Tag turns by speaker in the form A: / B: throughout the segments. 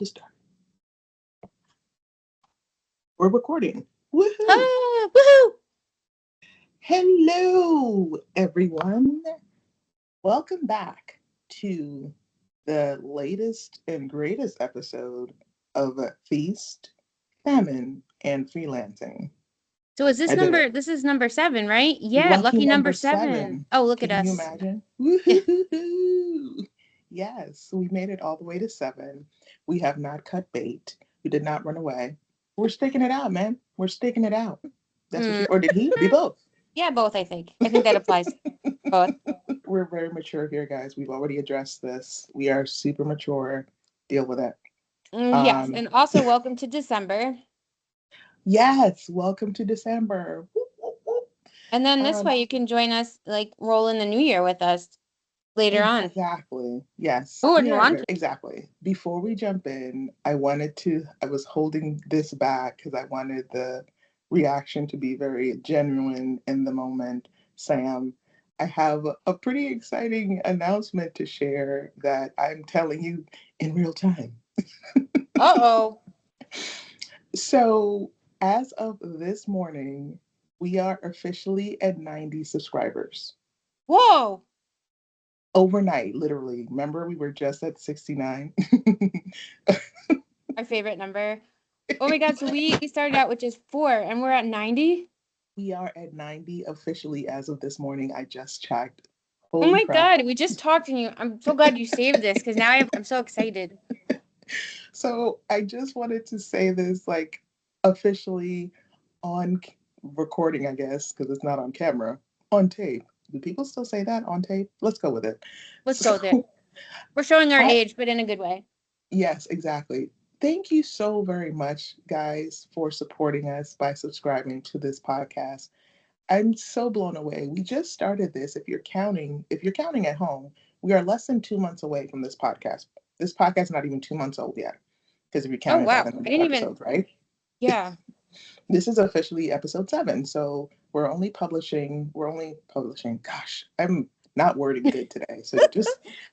A: Just start. We're recording. Woohoo!
B: Ah, woohoo!
A: Hello, everyone. Welcome back to the latest and greatest episode of Feast, Famine, and Freelancing.
B: So is this
A: I did it.
B: number? This is number 7, right? Yeah,
A: Lucky
B: lucky number
A: number
B: 7.
A: seven.
B: Oh, look at
A: Can you
B: us.
A: imagine?
B: Yeah.
A: Woohoo! Yes, we made it all the way to 7. We have not cut bait. We did not run away. We're sticking it out, man. We're sticking it out. That's what
B: Mm.
A: she, or did he? We both.
B: Yeah, both. I think. I think that applies. Both.
A: We're very mature here, guys. We've already addressed this. We are super mature. Deal with it.
B: Yes,
A: Um,
B: and also welcome to December.
A: yes, welcome to December. Whoop, whoop, whoop.
B: And then this
A: Um,
B: way you can join us, like roll in the new year with us later on.
A: exactly. Yes,
B: Who
A: we
B: wouldn't
A: are
B: want
A: very
B: to?
A: exactly. Before we jump in, I was holding this back because I wanted the reaction to be very genuine in the moment. Sam, I have a pretty exciting announcement to share that I'm telling you in real time.
B: Uh-oh.
A: So, as of this morning, we are officially at 90 subscribers.
B: Whoa.
A: Overnight, literally. Remember, we were just at 69.
B: Our favorite number. Oh my God. So we started out with just 4 and we're at 90.
A: We are at 90 officially as of this morning. I just checked.
B: Oh
A: Holy
B: my
A: crap.
B: God. We just talked and you. I'm so glad you saved this because now I'm so excited.
A: So, I just wanted to say this like officially on recording, I guess, because it's not on camera, on tape. Do people still say that on tape? Let's go with it.
B: Let's go there.
A: So,
B: We're showing our
A: I,
B: age, but in a good way.
A: yes, exactly. Thank you so very much, guys, for supporting us by subscribing to this podcast. I'm so blown away. We just started this. If you're counting at home, we are less than 2 months away from this podcast. This podcast is not even 2 months old yet, because if you
B: Oh
A: count it by the
B: wow. I
A: number of
B: didn't even.
A: episodes, right?
B: Yeah.
A: This is officially episode 7. So we're only publishing. Gosh, I'm not wording good today. So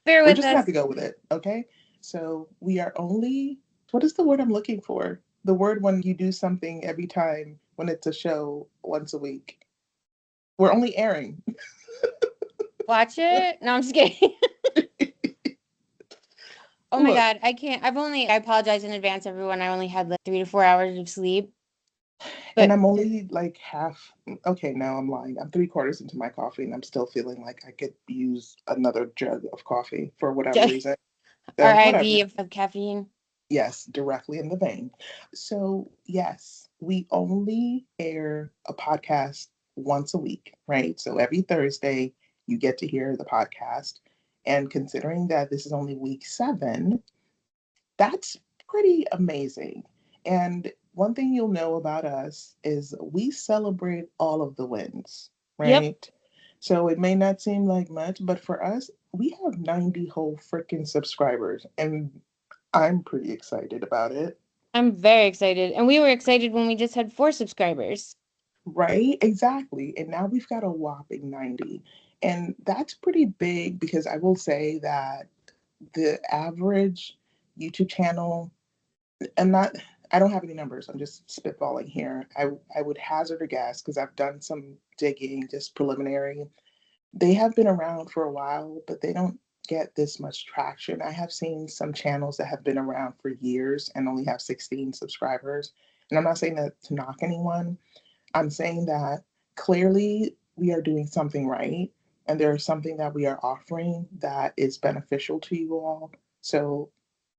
B: Bear
A: we're
B: with
A: just gonna have
B: us.
A: to go with it. Okay. So we are only, what is the word I'm looking for? The word when you do something every time when it's a show once a week. We're only airing.
B: Watch it. No, I'm just kidding. Oh my
A: Look,
B: God. I can't. I apologize in advance, everyone. I only had like 3 to 4 hours of sleep.
A: and
B: But
A: I'm only like half, okay, now I'm lying. I'm 3/4 into my coffee and I'm still feeling like I could use another jug of coffee for whatever reason.
B: our
A: So,
B: IV
A: whatever.
B: of caffeine.
A: Yes, directly in the vein. So, yes, we only air a podcast once a week, right? So, every Thursday, you get to hear the podcast. And considering that this is only week 7, that's pretty amazing. And one thing you'll know about us is we celebrate all of the wins,
B: Yep.
A: right? So it may not seem like much, but for us, we have 90 whole freaking subscribers, and I'm pretty excited about it.
B: I'm very excited. And we were excited when we just had 4 subscribers.
A: Right? Exactly. And now we've got a whopping 90. And that's pretty big because I will say that the average YouTube channel, I'm not, I don't have any numbers. I'm just spitballing here. I would hazard a guess because I've done some digging, just preliminary. They have been around for a while, but they don't get this much traction. I have seen some channels that have been around for years and only have 16 subscribers. And I'm not saying that to knock anyone. I'm saying that clearly we are doing something right and there is something that we are offering that is beneficial to you all. So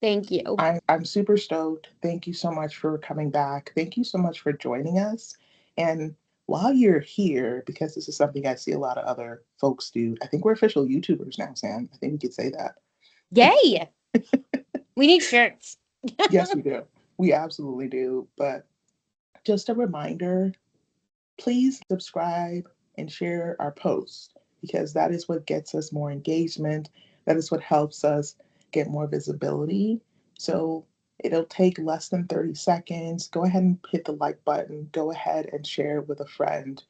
B: Thank you.
A: I'm super stoked. Thank you so much for coming back. Thank you so much for joining us. And while you're here, because this is something I see a lot of other folks do, I think we're official YouTubers now, Sam. I think we could say that.
B: Yay. We need shirts.
A: Yes, we do. We absolutely do. But just a reminder, please subscribe and share our posts because that is what gets us more engagement. That is what helps us get more visibility. So it'll take less than 30 seconds. Go ahead and hit the like button. Go ahead and share it with a friend.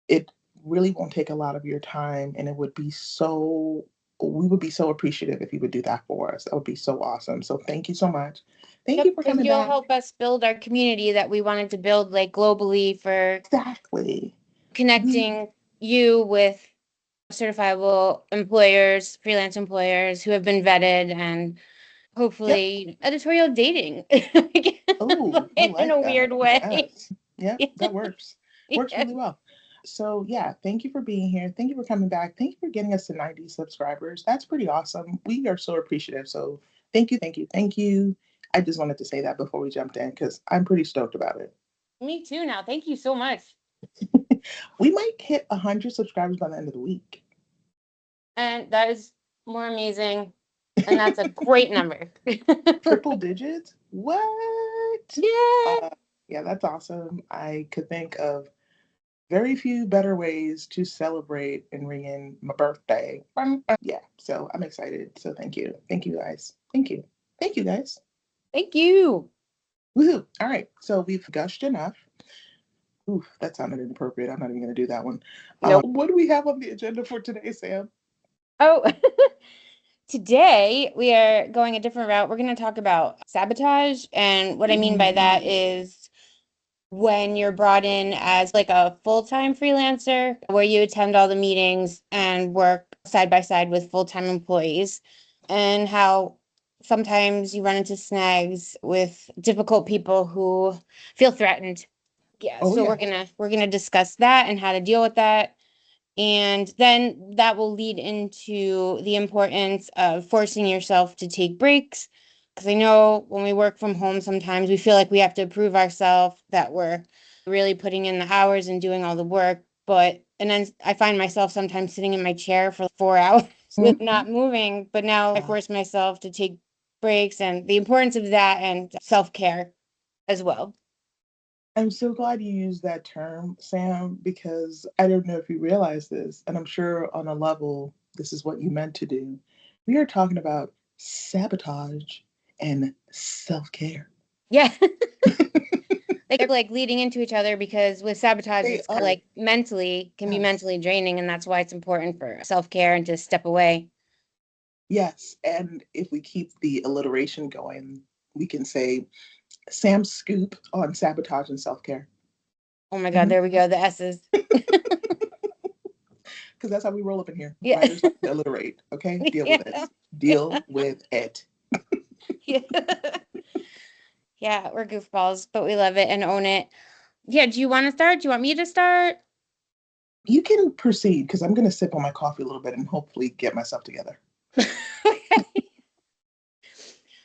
A: It really won't take a lot of your time and it would be so we would be so appreciative if you would do that for us. That would be so awesome. So thank you so much. Thank
B: Yep,
A: you for
B: because
A: coming
B: you'll
A: back.
B: help us build our community that we wanted to build like globally for
A: Exactly. We
B: connecting you with certifiable employers, freelance employers who have been vetted and
A: Yep.
B: hopefully editorial dating
A: Oh, I
B: in
A: like
B: a
A: that.
B: weird way.
A: Yes. Yep, that works. Works
B: Yeah.
A: really well. So yeah, thank you for being here. Thank you for coming back. Thank you for getting us to 90 subscribers. That's pretty awesome. We are so appreciative. So thank you, thank you, thank you. I just wanted to say that before we jumped in because I'm pretty stoked about it.
B: Me too now. Thank you so much.
A: We might hit 100 subscribers by the end of the week.
B: And that is more amazing. And that's a great number.
A: Triple digits? What?
B: Yeah.
A: Uh, yeah, that's awesome. I could think of very few better ways to celebrate and ring in my birthday. Yeah, so I'm excited. So thank you. Thank you guys. Thank you. Thank you guys.
B: Thank you.
A: Woohoo. All right. So we've gushed enough. Oof, that sounded inappropriate. I'm not even going to do that one.
B: Nope.
A: What do we have on the agenda for today, Sam?
B: Oh, today we are going a different route. We're going to talk about sabotage. And what I mean by that
A: Ooh.
B: is when you're brought in as like a full-time freelancer where you attend all the meetings and work side by side with full-time employees, and how sometimes you run into snags with difficult people who feel threatened. Yeah,
A: Oh,
B: so
A: yeah.
B: we're gonna discuss that and how to deal with that. And then that will lead into the importance of forcing yourself to take breaks. Because I know when we work from home, sometimes we feel like we have to prove ourselves that we're really putting in the hours and doing all the work. And then I find myself sometimes sitting in my chair for 4 hours with not moving. But now I force myself to take breaks and the importance of that and self care as well.
A: I'm so glad you used that term, Sam, because I don't know if you realize this, and I'm sure on a level, this is what you meant to do. We are talking about sabotage and self care.
B: Yeah. They're like leading into each other because with sabotage,
A: They
B: it's kind of
A: are.
B: like mentally can be
A: Yes.
B: mentally draining. And that's why it's important for self care and to step away.
A: Yes. And if we keep the alliteration going, we can say Sam's scoop on sabotage and self care.
B: Oh my God,
A: Because
B: there we go. The S's.
A: that's how we roll up in here.
B: Yeah.
A: Writers like to alliterate. Okay. Deal with it.
B: Yeah.
A: Deal with it.
B: Yeah. Yeah, we're goofballs, but we love it and own it. Yeah, do you want to start? Do you want me to start?
A: You can proceed because I'm going to sip on my coffee a little bit and hopefully get myself together.
B: Okay.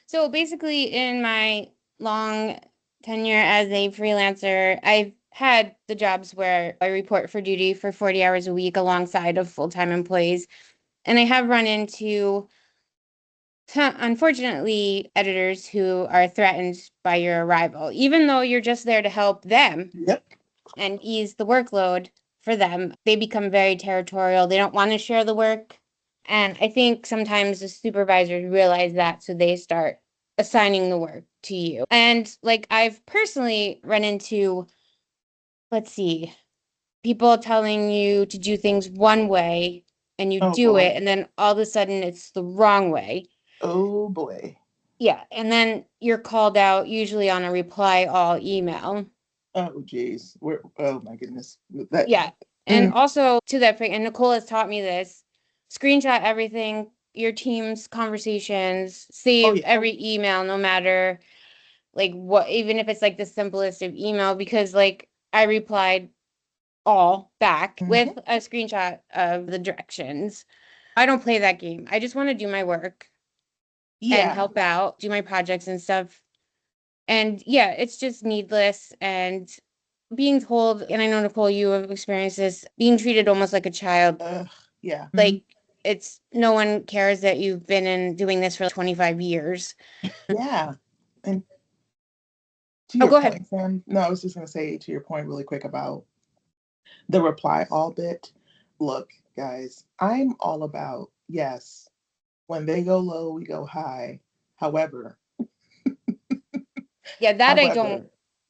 B: So basically, in my long tenure as a freelancer, I've had the jobs where I report for duty for 40 hours a week alongside of full-time employees. And I have run into, unfortunately, editors who are threatened by your arrival, even though you're just there to help them
A: Yep.
B: and ease the workload for them. They become very territorial. They don't want to share the work. And I think sometimes the supervisors realize that, so they start assigning the work to you. And like I've personally run into, let's see, people telling you to do things one way and you
A: Oh
B: do
A: boy.
B: it, and then all of a sudden it's the wrong way.
A: Oh boy.
B: Yeah. And then you're called out, usually on a reply all email.
A: Oh geez. Oh my goodness. That.
B: Yeah. And
A: Mm.
B: also to that point, and Nicole has taught me this, screenshot everything, your team's conversations,
A: Oh
B: save
A: yeah.
B: every email, no matter like what, even if it's like the simplest of email, because like I replied all back with
A: Hmm.
B: a screenshot of the directions. I don't play that game. I just want to do my work and
A: Yeah.
B: help out, do my projects and stuff. And yeah, it's just needless. And being told, and I know Nicole, you have experienced this, being treated almost like a child.
A: Ugh. Yeah.
B: Like it's no one cares that you've been in doing this for 25 years.
A: Yeah. And to
B: Oh,
A: your
B: go ahead.
A: point, Sam. No, I was just gonna say to your point really quick about the reply all bit. Look, guys, I'm all about yes. When they go low, we go high. However,
B: Yeah,
A: however,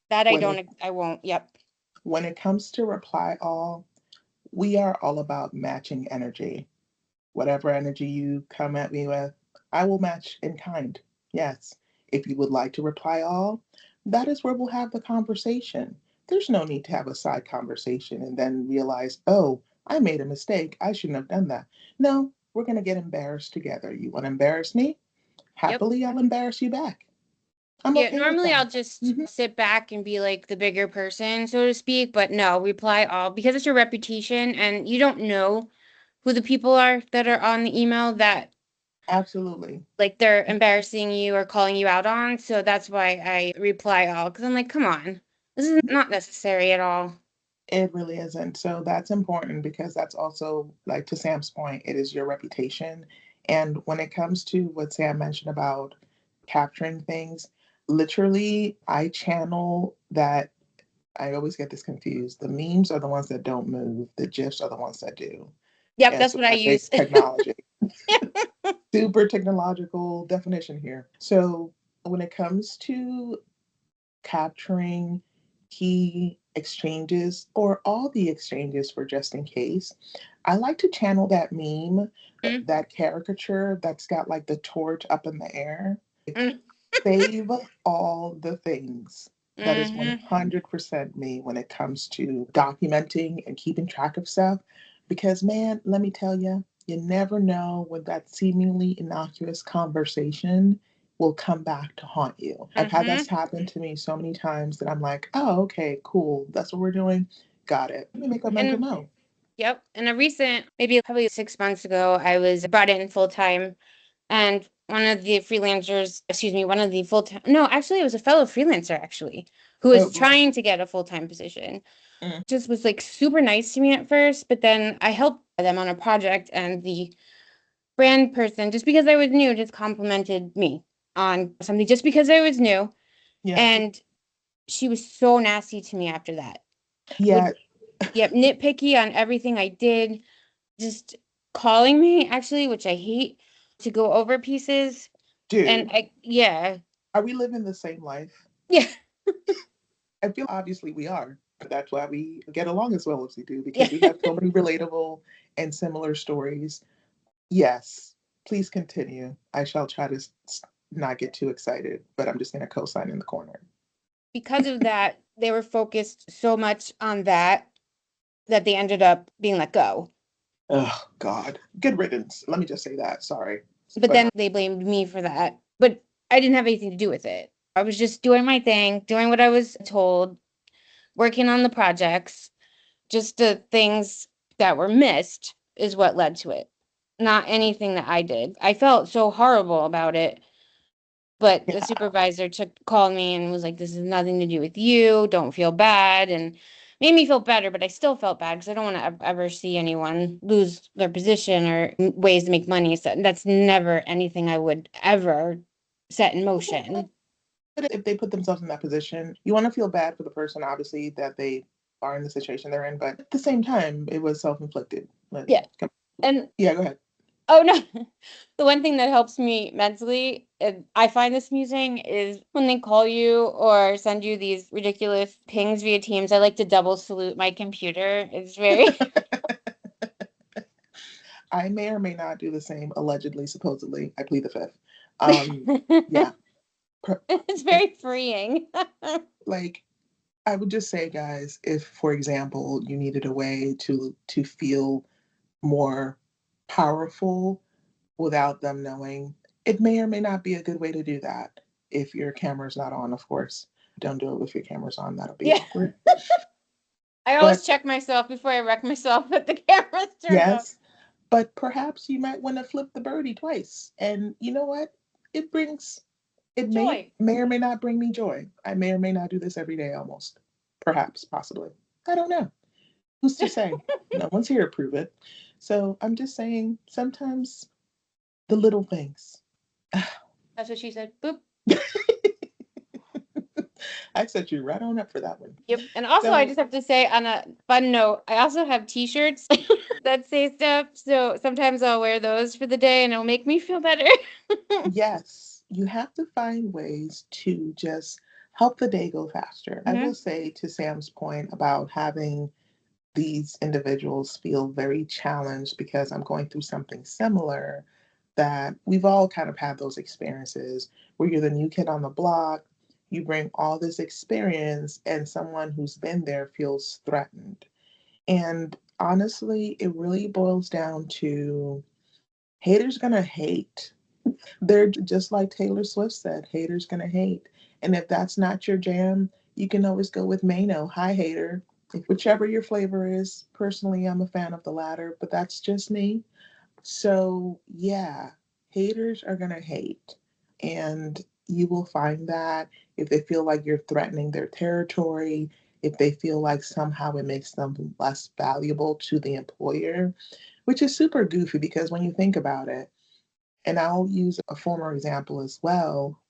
A: when it
B: I won't. Yep.
A: when it comes to reply all, we are all about matching energy. Whatever energy you come at me with, I will match in kind. Yes. If you would like to reply all, that is where we'll have the conversation. There's no need to have a side conversation and then realize, oh, I made a mistake. I shouldn't have done that. No, we're going to get embarrassed together. You want to embarrass me?
B: Yep.
A: Happily, I'll embarrass you back. I'm
B: Yeah,
A: okay with
B: normally
A: that.
B: I'll just
A: Hmm.
B: sit back and be like the bigger person, so to speak, but no, reply all because it's your reputation and you don't know who the people are that are on the email that
A: Absolutely.
B: like they're embarrassing you or calling you out on. So that's why I reply all because I'm like, come on, this is not necessary at all.
A: It really isn't. So that's important because that's also, like to Sam's point, it is your reputation. And when it comes to what Sam mentioned about capturing things, literally, I channel that. I always get this confused. The memes are the ones that don't move, the GIFs are the ones that do.
B: Yep,
A: And
B: that's
A: so
B: what I
A: that's a
B: use.
A: technology, super technological definition here. So when it comes to capturing key exchanges or all the exchanges for just in case, I like to channel that meme, that caricature that's got like the torch up in the air.
B: Mm,
A: Save all the things. That is
B: mhm,
A: 100% me when it comes to documenting and keeping track of stuff. Because, man, let me tell you, you never know when that seemingly innocuous conversation will come back to haunt you. I've had that
B: mhm.
A: happen to me so many times that I'm like, oh, okay, cool. That's what we're doing. Got it. Let me make a mental
B: And
A: note.
B: yep, in a recent, maybe probably 6 months ago, I was brought in full time, and one of the freelancers, excuse me, one of the full time, no, actually, it was a fellow freelancer actually who
A: Oh,
B: was
A: boy.
B: trying to get a full time position.
A: Mm.
B: Just was like super nice to me at first, but then I helped them on a project, and the brand person, just because I was new, just complimented me on something just because I was new.
A: Yeah.
B: And she was so nasty to me after that.
A: Yeah,
B: Would, yep, nitpicky on everything I did, just calling me actually, which I hate, to go over pieces. And
A: dude,
B: yeah,
A: are we living the same life?
B: yeah,
A: I feel obviously we are. That's why we get along as well as we do
B: yeah.
A: because we have so many relatable and similar stories. Yes, please continue. I shall try to not get too excited, but I'm just going to co sign in the corner.
B: Because of that, they were focused so much on that that they ended up being let go.
A: Oh, God. Good riddance. Let me just say that. Sorry.
B: But
A: But
B: then they blamed me for that. But I didn't have anything to do with it. I was just doing my thing, doing what I was told, working on the projects. Just the things that were missed is what led to it, not anything that I did. I felt so horrible about it, but the
A: yeah,
B: supervisor called me and was like, "This has nothing to do with you. Don't feel bad," and made me feel better. But I still felt bad because I don't want to ever see anyone lose their position or ways to make money. So that's never anything I would ever set in motion.
A: if they put themselves in that position, you want to feel bad for the person, obviously, that they are in the situation they're in. But at the same time, it was self inflicted.
B: Yeah, and
A: Yeah, go ahead.
B: oh, no. The one thing that helps me mentally, and I find this amusing, is when they call you or send you these ridiculous pings via Teams. I like to double salute my computer. It's very
A: I may or may not do the same, allegedly, supposedly. I plead the fifth. Yeah. Per-
B: it's
A: and,
B: very freeing.
A: like, I would just say, guys, if, for example, you needed a way to feel more powerful without them knowing, it may or may not be a good way to do that. If your camera's not on, of course. Don't do it with your camera's on. That'll be
B: Yeah.
A: awkward.
B: I
A: But
B: always check myself before I wreck myself that the camera's turned off.
A: yes, but perhaps you might want to flip the birdie twice. And you know what? It brings, it
B: Joy.
A: may or may not bring me joy. I may or may not do this every day almost. Perhaps, possibly. I don't know. Who's to say? No one's here to prove it. So I'm just saying sometimes the little things.
B: That's what she said. Boop.
A: I set you right on up for that one.
B: Yep. And also, I
A: So,
B: just have to say, on a fun note, I also have T-shirts that say stuff. So sometimes I'll wear those for the day, and it'll make me feel better.
A: yes, you have to find ways to just help the day go faster. I will
B: Hmm.
A: say to Sam's point about having these individuals feel very challenged because I'm going through something similar, that we've all kind of had those experiences where you're the new kid on the block, you bring all this experience, and someone who's been there feels threatened. And honestly, it really boils down to haters gonna hate. They're just like Taylor Swift said, haters gonna hate. And if that's not your jam, you can always go with Mano. Hi, hater. Whichever your flavor is. Personally, I'm a fan of the latter, but that's just me. So, yeah, haters are gonna hate. And you will find that if they feel like you're threatening their territory, if they feel like somehow it makes them less valuable to the employer, which is super goofy because when you think about it, and I'll use a former example as well.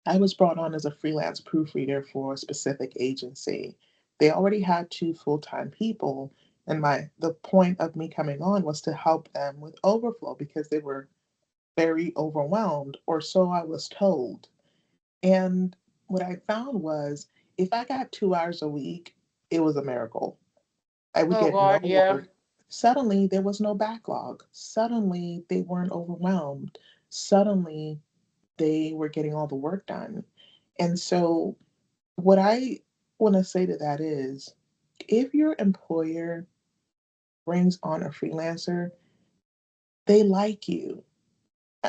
A: I was brought on as a freelance proofreader for a specific agency. They already had two full-time people, and the point of me coming on was to help them with overflow because they were very overwhelmed, or so I was told. And what I found was if I got 2 hours a week, it was a miracle. I would
B: Oh
A: get no
B: God, yeah.
A: work. Suddenly, there was no backlog. Suddenly, they weren't overwhelmed. Suddenly, they were getting all the work done. And so, what I want to say to that is if your employer brings on a freelancer, they like you.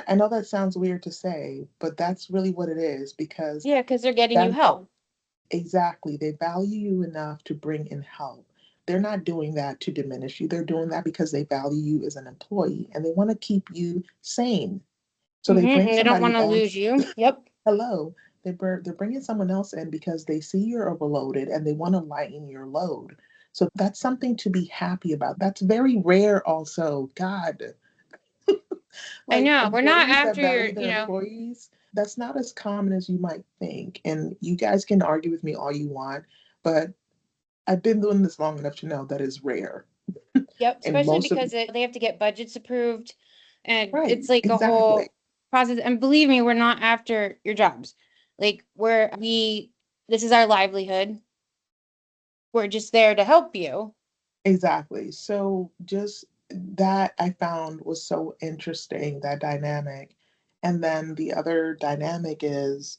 A: I know that sounds weird to say, but that's really what it is because
B: Yeah, because they're getting you
A: that
B: help.
A: exactly, they value you enough to bring in help. They're not doing that to diminish you. They're doing that because they value you as an employee and they want to keep you sane. So they bring
B: And they don't want
A: somebody
B: to lose
A: else.
B: you. Yep.
A: Hello. They're bringing someone else in because they see you're overloaded and they want to lighten your load. So that's something to be happy about. That's very rare, also. God,
B: I
A: like
B: know. We're not
A: employees that
B: after your,
A: value their employees, that's not as common as you might think. And you guys can argue with me all you want, but I've been doing this long enough to know that is rare.
B: yep,
A: And
B: especially
A: most of,
B: because they have to get budgets approved and
A: right,
B: it's like a
A: exactly,
B: whole process. And believe me, we're not after your jobs. Like this is our livelihood. We're just there to help you.
A: exactly. So just that I found was so interesting, that dynamic. And then the other dynamic is,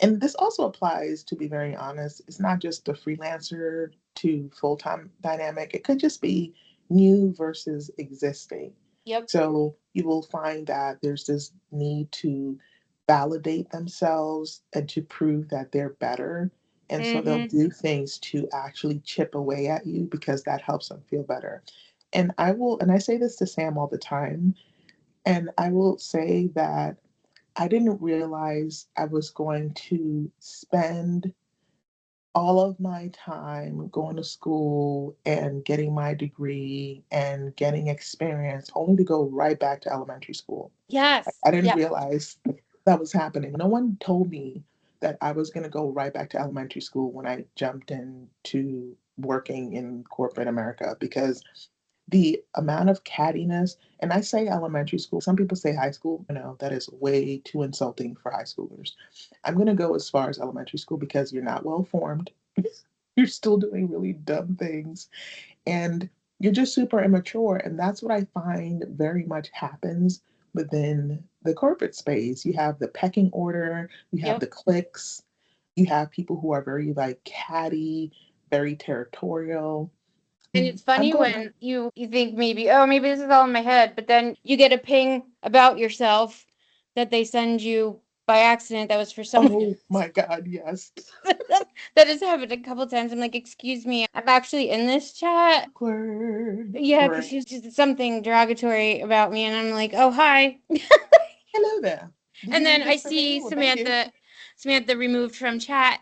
A: and this also applies, to be very honest, it's not just the freelancer to full-time dynamic. It could just be new versus existing.
B: Yep.
A: So you will find that there's this need to validate themselves and to prove that they're better. And so they'll
B: Mm-hmm.
A: do things to actually chip away at you because that helps them feel better. And I say this to Sam all the time, and I will say that I didn't realize I was going to spend all of my time going to school and getting my degree and getting experience only to go right back to elementary school.
B: Yes.
A: I didn't
B: Yep.
A: realize that was happening. No one told me that I was going to go right back to elementary school when I jumped into working in corporate America because the amount of cattiness, and I say elementary school, some people say high school, no, that is way too insulting for high schoolers. I'm going to go as far as elementary school because you're not well formed. You're still doing really dumb things and you're just super immature. And that's what I find very much happens within the corporate space. You have the pecking order, you have
B: Yep.
A: the cliques, you have people who are very like catty, very territorial.
B: And it's
A: I'm
B: funny
A: going,
B: when you think maybe, oh, maybe this is all in my head, but then you get a ping about yourself that they send you by accident that was for someone
A: oh my God, yes.
B: that has happened a couple times. I'm like, excuse me, I'm actually in this chat.
A: Awkward.
B: Yeah, because
A: Right.
B: she was just something derogatory about me, and I'm like, oh hi.
A: Hello there. Did
B: And
A: you get a
B: then I
A: gift for me?
B: see
A: Well, thank you.
B: Samantha removed from chat.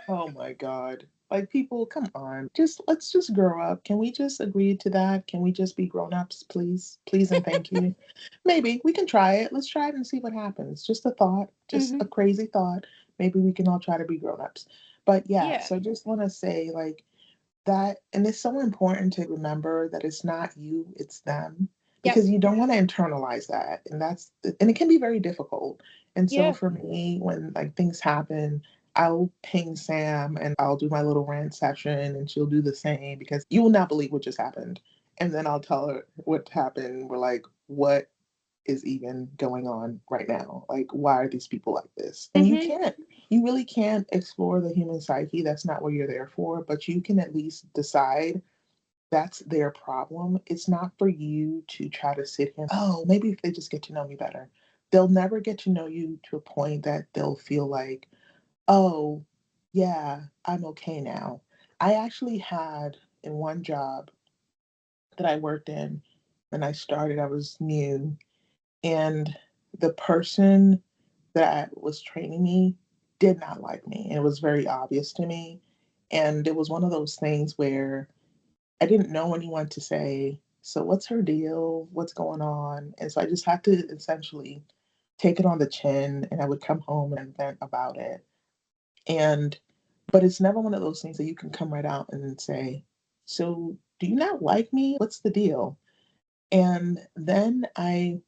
A: Oh my God. Like people, come on. Just let's just grow up. Can we just agree to that? Can we just be grown-ups, please? Please and thank you. Maybe we can try it. Let's try it and see what happens. Just a thought, just a
B: Hmm.
A: crazy thought. Maybe we can all try to be grown-ups. But yeah,
B: Yeah.
A: so I just want to say like that, and it's so important to remember that it's not you, it's them,
B: Yep.
A: because you don't want to internalize that. And it can be very difficult. And so
B: Yeah.
A: for me, when like things happen, I'll ping Sam and I'll do my little rant session and she'll do the same because you will not believe what just happened. And then I'll tell her what happened. We're like, what is even going on right now? Like, why are these people like this? And
B: Mm-hmm.
A: you really can't explore the human psyche. That's not what you're there for, but you can at least decide that's their problem. It's not for you to try to sit here, oh, maybe if they just get to know me better. They'll never get to know you to a point that they'll feel like, oh, yeah, I'm okay now. I actually had in one job that I worked in when I started, I was new, and the person that was training me did not like me. And it was very obvious to me. And it was one of those things where I didn't know anyone to say, so what's her deal? What's going on? And so I just had to essentially take it on the chin and I would come home and vent about it. And but it's never one of those things that you can come right out and say, so do you not like me? What's the deal? And then I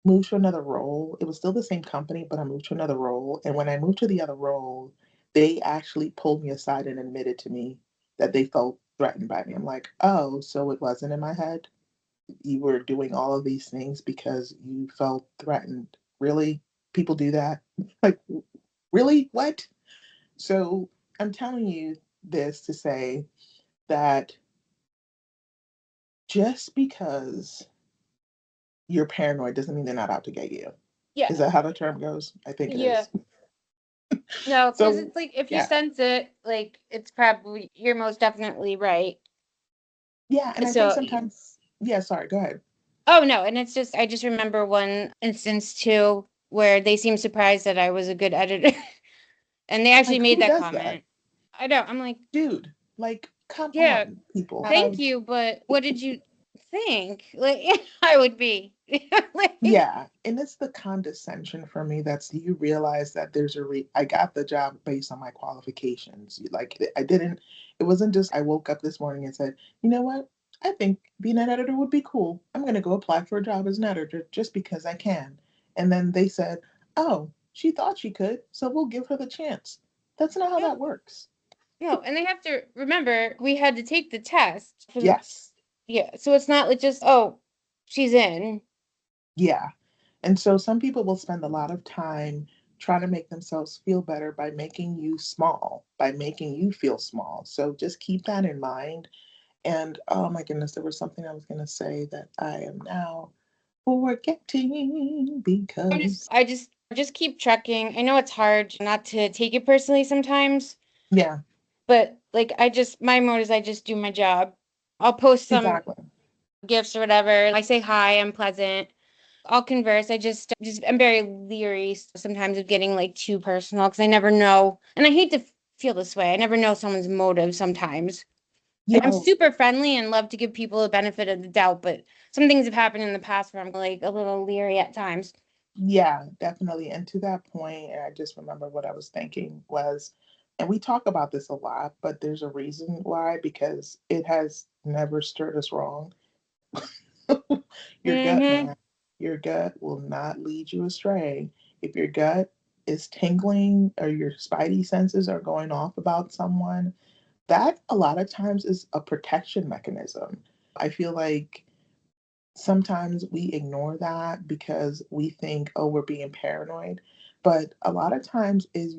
A: moved to another role. It was still the same company, but I moved to another role. And when I moved to the other role, they actually pulled me aside and admitted to me that they felt threatened by me. I'm like, oh, so it wasn't in my head. You were doing all of these things because you felt threatened. Really? People do that? Like, really? What? So I'm telling you this to say that just because you're paranoid doesn't mean they're not out to get you. Is
B: Yeah.
A: that how the term goes? I think it
B: Yeah.
A: is.
B: No, because
A: So,
B: it's like if you
A: yeah.
B: sense it, like it's probably you're most definitely right.
A: Yeah, and I think
B: So,
A: sometimes yeah, sorry, go ahead.
B: oh no, and it's just I just remember one instance too where they seemed surprised that I was a good editor, and they actually
A: Like,
B: made
A: who
B: that
A: does that?
B: comment. I know. I'm like,
A: Dude, like, come
B: yeah,
A: on, people.
B: thank you, but what did you think? Like I would be like,
A: Yeah, and it's the condescension for me that's you realize that there's I got the job based on my qualifications. Like I didn't it wasn't just I woke up this morning and said, "You know what? I think being an editor would be cool. I'm going to go apply for a job as an editor just because I can." And then they said, "Oh, she thought she could, so we'll give her the chance." That's not how
B: no,
A: that works.
B: no, and they have to remember we had to take the test for the
A: Yes.
B: yeah, so it's not like just oh, she's in.
A: Yeah. And so some people will spend a lot of time trying to make themselves feel better by making you small, by making you feel small. So just keep that in mind. And oh my goodness, there was something I was going to say that I am now forgetting because,
B: I just keep trucking. I know it's hard not to take it personally sometimes,
A: yeah,
B: but like I just my mode is I just do my job. I'll post some
A: exactly.
B: gifts or whatever. I say hi, I'm pleasant. I'll converse. I just I'm very leery sometimes of getting like too personal because I never know, and I hate to feel this way. I never know someone's motive sometimes.
A: Yeah.
B: Like I'm super friendly and love to give people the benefit of the doubt, but some things have happened in the past where I'm like a little leery at times.
A: Yeah, definitely. And to that point, and I just remember what I was thinking was, and we talk about this a lot, but there's a reason why, because it has never stirred us wrong. Your gut,
B: Mm-hmm.
A: man, your gut will not lead you astray. If your gut is tingling or your spidey senses are going off about someone, that a lot of times is a protection mechanism. I feel like sometimes we ignore that because we think, oh, we're being paranoid. But a lot of times is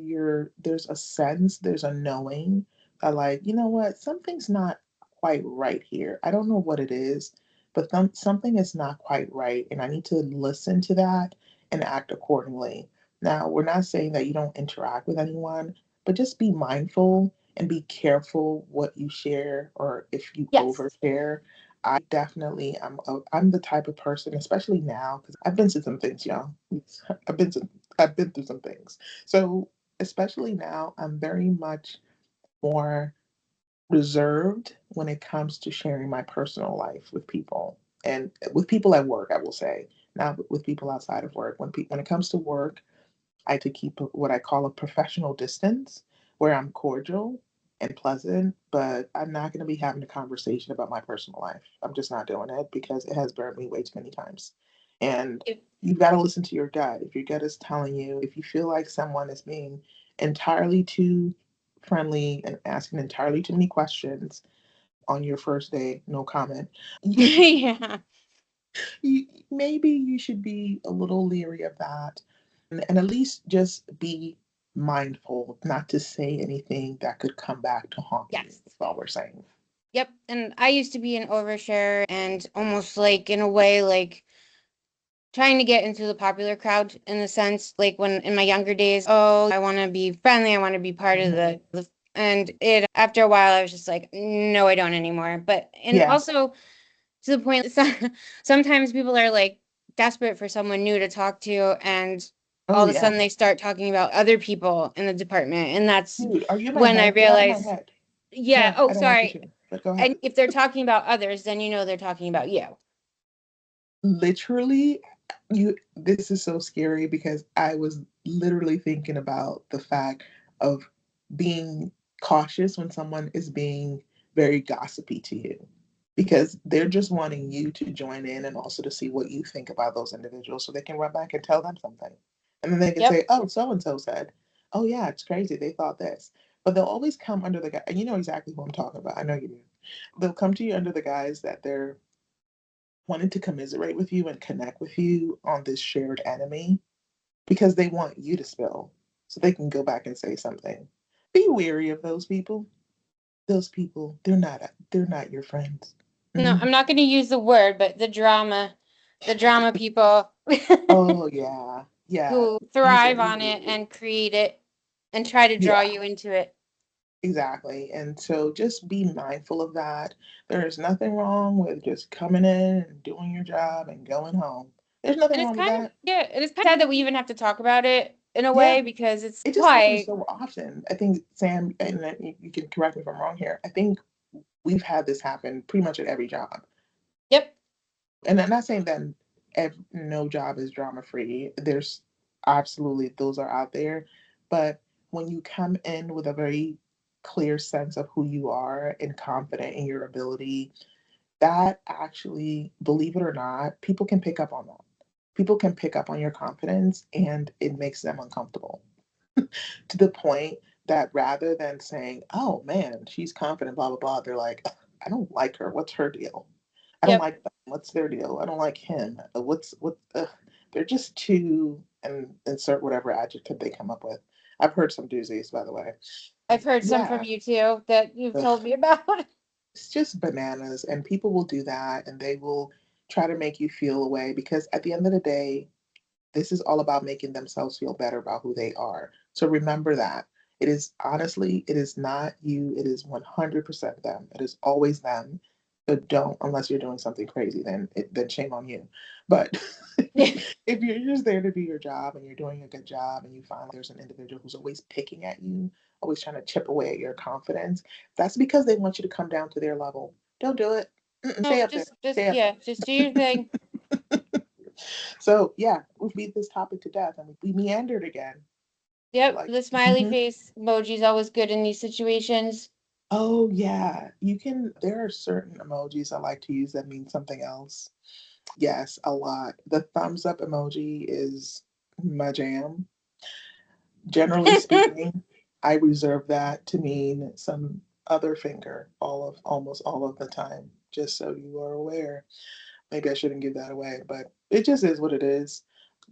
A: there's a sense, there's a knowing that like, you know what, something's not quite right here. I don't know what it is, but something is not quite right. And I need to listen to that and act accordingly. Now, we're not saying that you don't interact with anyone, but just be mindful and be careful what you share or if you
B: Yes.
A: overshare. I definitely I'm the type of person, especially now, because I've been through some things, y'all. I've been to, I've been through some things. So especially now, I'm very much more reserved when it comes to sharing my personal life with people and with people at work. I will say, not with people outside of work. When it comes to work, to keep what I call a professional distance where I'm cordial and pleasant, but I'm not going to be having a conversation about my personal life. I'm just not doing it because it has burned me way too many times. And you've got to listen to your gut. If your gut is telling you, if you feel like someone is being entirely too friendly and asking entirely too many questions on your first day, no comment.
B: Yeah.
A: Maybe you should be a little leery of that, and at least just be mindful not to say anything that could come back to haunt you.
B: Yes.
A: That's all we're saying.
B: Yep. And I used to be an overshare and almost like in a way like trying to get into the popular crowd in a sense, like when in my younger days, oh, I want to be friendly, I want to be part of
A: Mhm.
B: the and it after a while I was just like, no, I don't anymore. But and
A: Yeah.
B: also to the point sometimes people are like desperate for someone new to talk to and all
A: Oh
B: of a
A: yeah.
B: sudden they start talking about other people in the department and that's
A: Dude, are you in my
B: when I
A: head? Get out of my
B: realized,
A: head.
B: yeah,
A: No,
B: oh
A: I don't want you
B: sorry.
A: to. But go ahead.
B: And if they're talking about others, then you know they're talking about you.
A: Literally, you. This is so scary because I was literally thinking about the fact of being cautious when someone is being very gossipy to you, because they're just wanting you to join in and also to see what you think about those individuals so they can run back and tell them something. And then they can
B: Yep.
A: say, oh, so and so said, oh, yeah, it's crazy. They thought this. But they'll always come under the guy, and you know exactly who I'm talking about. I know you do. They'll come to you under the guise that they're wanting to commiserate with you and connect with you on this shared enemy because they want you to spill so they can go back and say something. Be wary of those people. Those people, they're not your friends.
B: No,
A: Mhm.
B: I'm not going to use the word, but the drama people
A: Oh yeah, yeah.
B: who
A: Use
B: thrive
A: any
B: on it and create it and try to draw
A: yeah,
B: you into it.
A: exactly. And so just be mindful of that. There is nothing wrong with just coming in and doing your job and going home. There's nothing
B: And it's
A: wrong with
B: kind of,
A: that.
B: yeah, it is kind of sad that we even have to talk about it in a
A: Yeah,
B: way because it's
A: it just happens
B: why.
A: so often. I think Sam, and you can correct me if I'm wrong here. I think we've had this happen pretty much at every job.
B: Yep.
A: And I'm not saying that no job is drama free. There's absolutely those are out there, but when you come in with a very clear sense of who you are and confident in your ability, that actually, believe it or not, people can pick up on that. People can pick up on your confidence and it makes them uncomfortable to the point that rather than saying, oh man, she's confident, blah, blah, blah, they're like, I don't like her. What's her deal? I don't
B: Yep.
A: like them. What's their deal? I don't like him. What? They're just too, and insert whatever adjective they come up with. I've heard some doozies, by the way.
B: I've heard some from
A: Yeah,
B: you too that you've
A: ugh,
B: told me about.
A: it's just bananas, and people will do that, and they will try to make you feel away because at the end of the day, this is all about making themselves feel better about who they are. So remember that. It is honestly, it is not you, it is 100% them. It is always them. But don't, unless you're doing something crazy, then shame on you. But if you're just there to do your job and you're doing a good job and you find there's an individual who's always picking at you, always trying to chip away at your confidence, that's because they want you to come down to their level. Don't do it. Stay
B: No,
A: up there.
B: just
A: Stay up
B: yeah, just do your thing.
A: So yeah, we beat this topic to death and we meandered again.
B: Yep,
A: Like,
B: the smiley
A: mhm.
B: face emoji is always good in these situations.
A: Oh yeah, you can. There are certain emojis I like to use that mean something else. Yes, a lot. The thumbs up emoji is my jam. Generally speaking, I reserve that to mean some other finger almost all of the time, just so you are aware. Maybe I shouldn't give that away, but it just is what it is.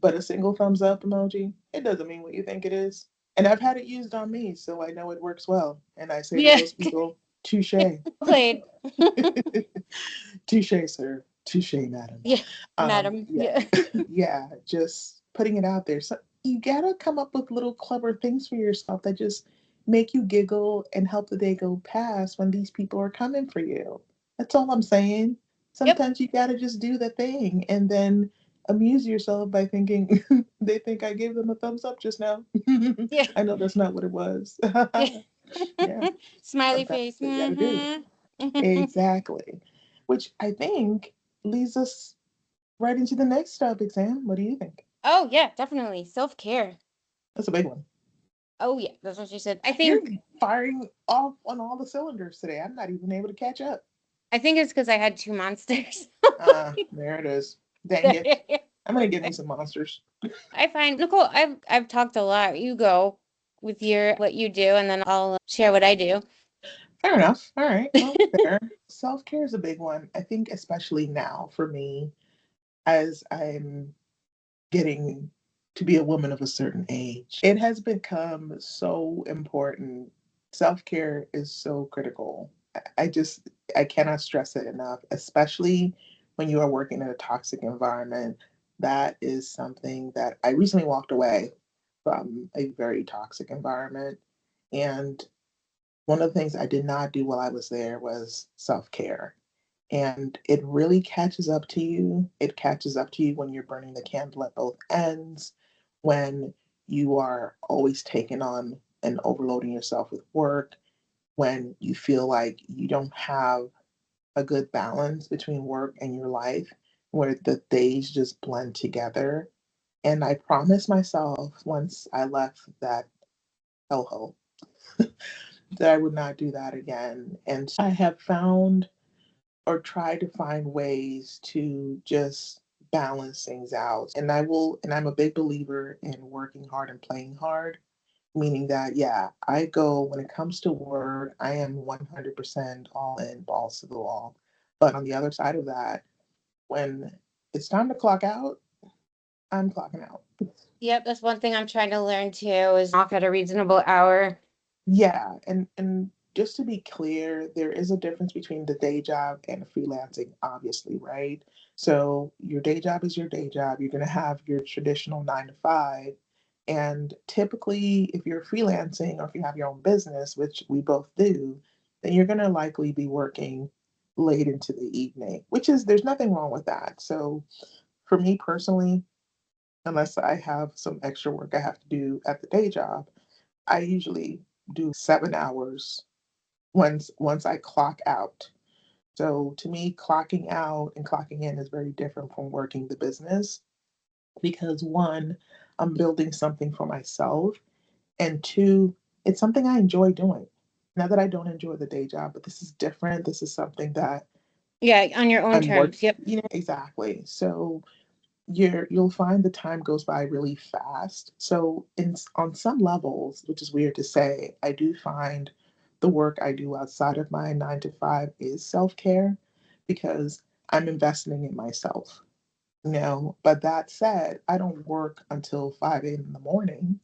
A: But a single thumbs up emoji, it doesn't mean what you think it is. And I've had it used on me, so I know it works well. And I say to
B: Yeah,
A: those people, touche.
B: played.
A: Touche, sir. Touche, madam.
B: Yeah, madam.
A: Yeah,
B: Yeah.
A: yeah, just putting it out there. So you gotta come up with little clever things for yourself that just make you giggle and help the day go past when these people are coming for you. That's all I'm saying.
B: Yep.
A: Sometimes you gotta just do the thing and then amuse yourself by thinking they think I gave them a thumbs up just now.
B: Yeah.
A: I know that's not what it was.
B: Yeah.
A: Yeah,
B: Smiley
A: sometimes
B: face.
A: that's what you gotta do. Exactly. Which I think leads us right into the next topic, Sam. What do you think?
B: Oh yeah, definitely. Self-care.
A: That's a big one.
B: Oh yeah, that's what she said.
A: You're firing off on all the cylinders today. I'm not even able to catch up.
B: I think it's because I had two monsters.
A: Ah, there it is. Dang it. I'm gonna get me some monsters.
B: I find Nicole, I've talked a lot. You go with your what you do, and then I'll share what I do.
A: Fair enough. All right. Well, fair. Self care is a big one. I think, especially now for me, as I'm getting to be a woman of a certain age, it has become so important. Self care is so critical. I just, I cannot stress it enough, especially when you are working in a toxic environment. That is something that I recently walked away from a very toxic environment. And one of the things I did not do while I was there was self care. And it really catches up to you. It catches up to you when you're burning the candle at both ends, when you are always taking on and overloading yourself with work, when you feel like you don't have a good balance between work and your life, where the days just blend together. And I promised myself once I left that hellhole that I would not do that again. And I have found or try to find ways to just balance things out. And I'm a big believer in working hard and playing hard, meaning that, yeah, I go, when it comes to work, I am 100% all in, balls to the wall. But on the other side of that, when it's time to clock out, I'm clocking out.
B: Yep, that's one thing I'm trying to learn too is off at a reasonable hour.
A: Yeah, and just to be clear, there is a difference between the day job and freelancing, obviously, right? So your day job is your day job. You're going to have your traditional 9 to 5. And typically, if you're freelancing or if you have your own business, which we both do, then you're going to likely be working late into the evening, which is, there's nothing wrong with that. So for me personally, unless I have some extra work I have to do at the day job, I usually do 7 hours once I clock out. So to me, clocking out and clocking in is very different from working the business because one, I'm building something for myself, and two, it's something I enjoy doing. Not that I don't enjoy the day job, but this is different. This is something that
B: Yeah, on your own
A: I'm working,
B: terms. Yep.
A: exactly. So you'll find the time goes by really fast. So on some levels, which is weird to say, I do find the work I do outside of my 9 to 5 is self-care because I'm investing in myself. But that said, I don't work until 5 a.m. in the morning.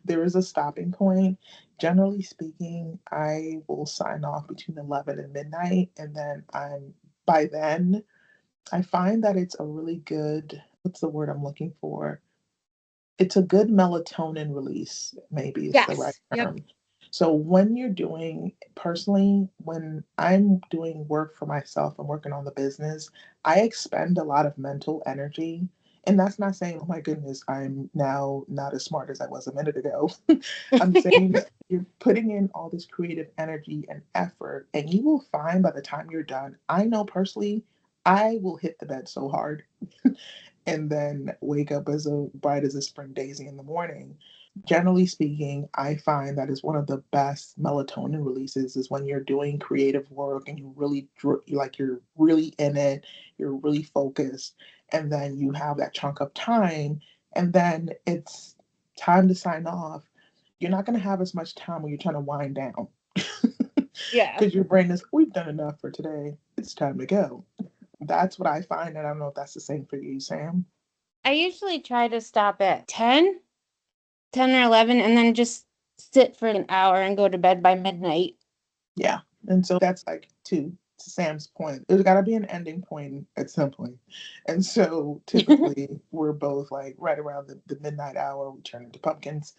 A: There is a stopping point. Generally speaking, I will sign off between 11 and midnight, and then by then I find that it's a really good, what's the word I'm looking for? It's a good melatonin release, maybe is the right
B: Yes. Yep.
A: term. So when you're doing, personally, when I'm doing work for myself and working on the business, I expend a lot of mental energy. And that's not saying, oh my goodness, I'm now not as smart as I was a minute ago. I'm saying that you're putting in all this creative energy and effort, and you will find by the time you're done, I know personally, I will hit the bed so hard and then wake up as a bright as a spring daisy in the morning. Generally speaking, I find that is one of the best melatonin releases is when you're doing creative work and you really like you're really in it, you're really focused, and then you have that chunk of time, and then it's time to sign off. You're not going to have as much time when you're trying to wind down
B: Yeah.
A: because your brain is, we've done enough for today. It's time to go. That's what I find, and I don't know if that's the same for you, Sam.
B: I usually try to stop at 10 or 11, and then just sit for an hour and go to bed by midnight.
A: Yeah. And so that's like to Sam's point. There's got to be an ending point at some point. And so typically we're both like right around the midnight hour, we turn into pumpkins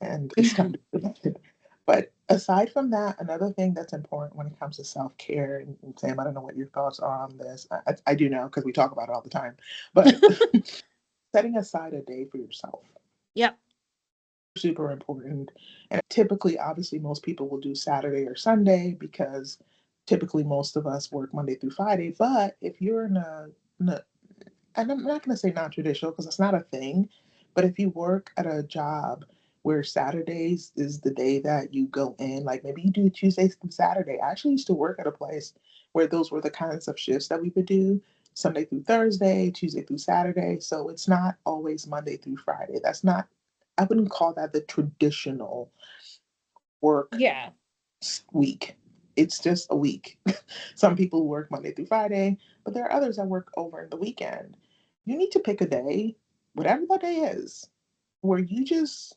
A: and it's time to go to bed. But aside from that, another thing that's important when it comes to self care, and Sam, I don't know what your thoughts are on this. I do know because we talk about it all the time, but setting aside a day for yourself,
B: Yep.
A: super important. And typically, obviously, most people will do Saturday or Sunday because typically most of us work Monday through Friday. But if you're in a and I'm not going to say non-traditional because it's not a thing, but if you work at a job where Saturdays is the day that you go in, like maybe you do Tuesdays through Saturday. I actually used to work at a place where those were the kinds of shifts that we would do. Sunday through Thursday, Tuesday through Saturday. So it's not always Monday through Friday. That's not, I wouldn't call that the traditional work
B: Yeah.
A: week. It's just a week. Some people work Monday through Friday, but there are others that work over the weekend. You need to pick a day, whatever that day is, where you just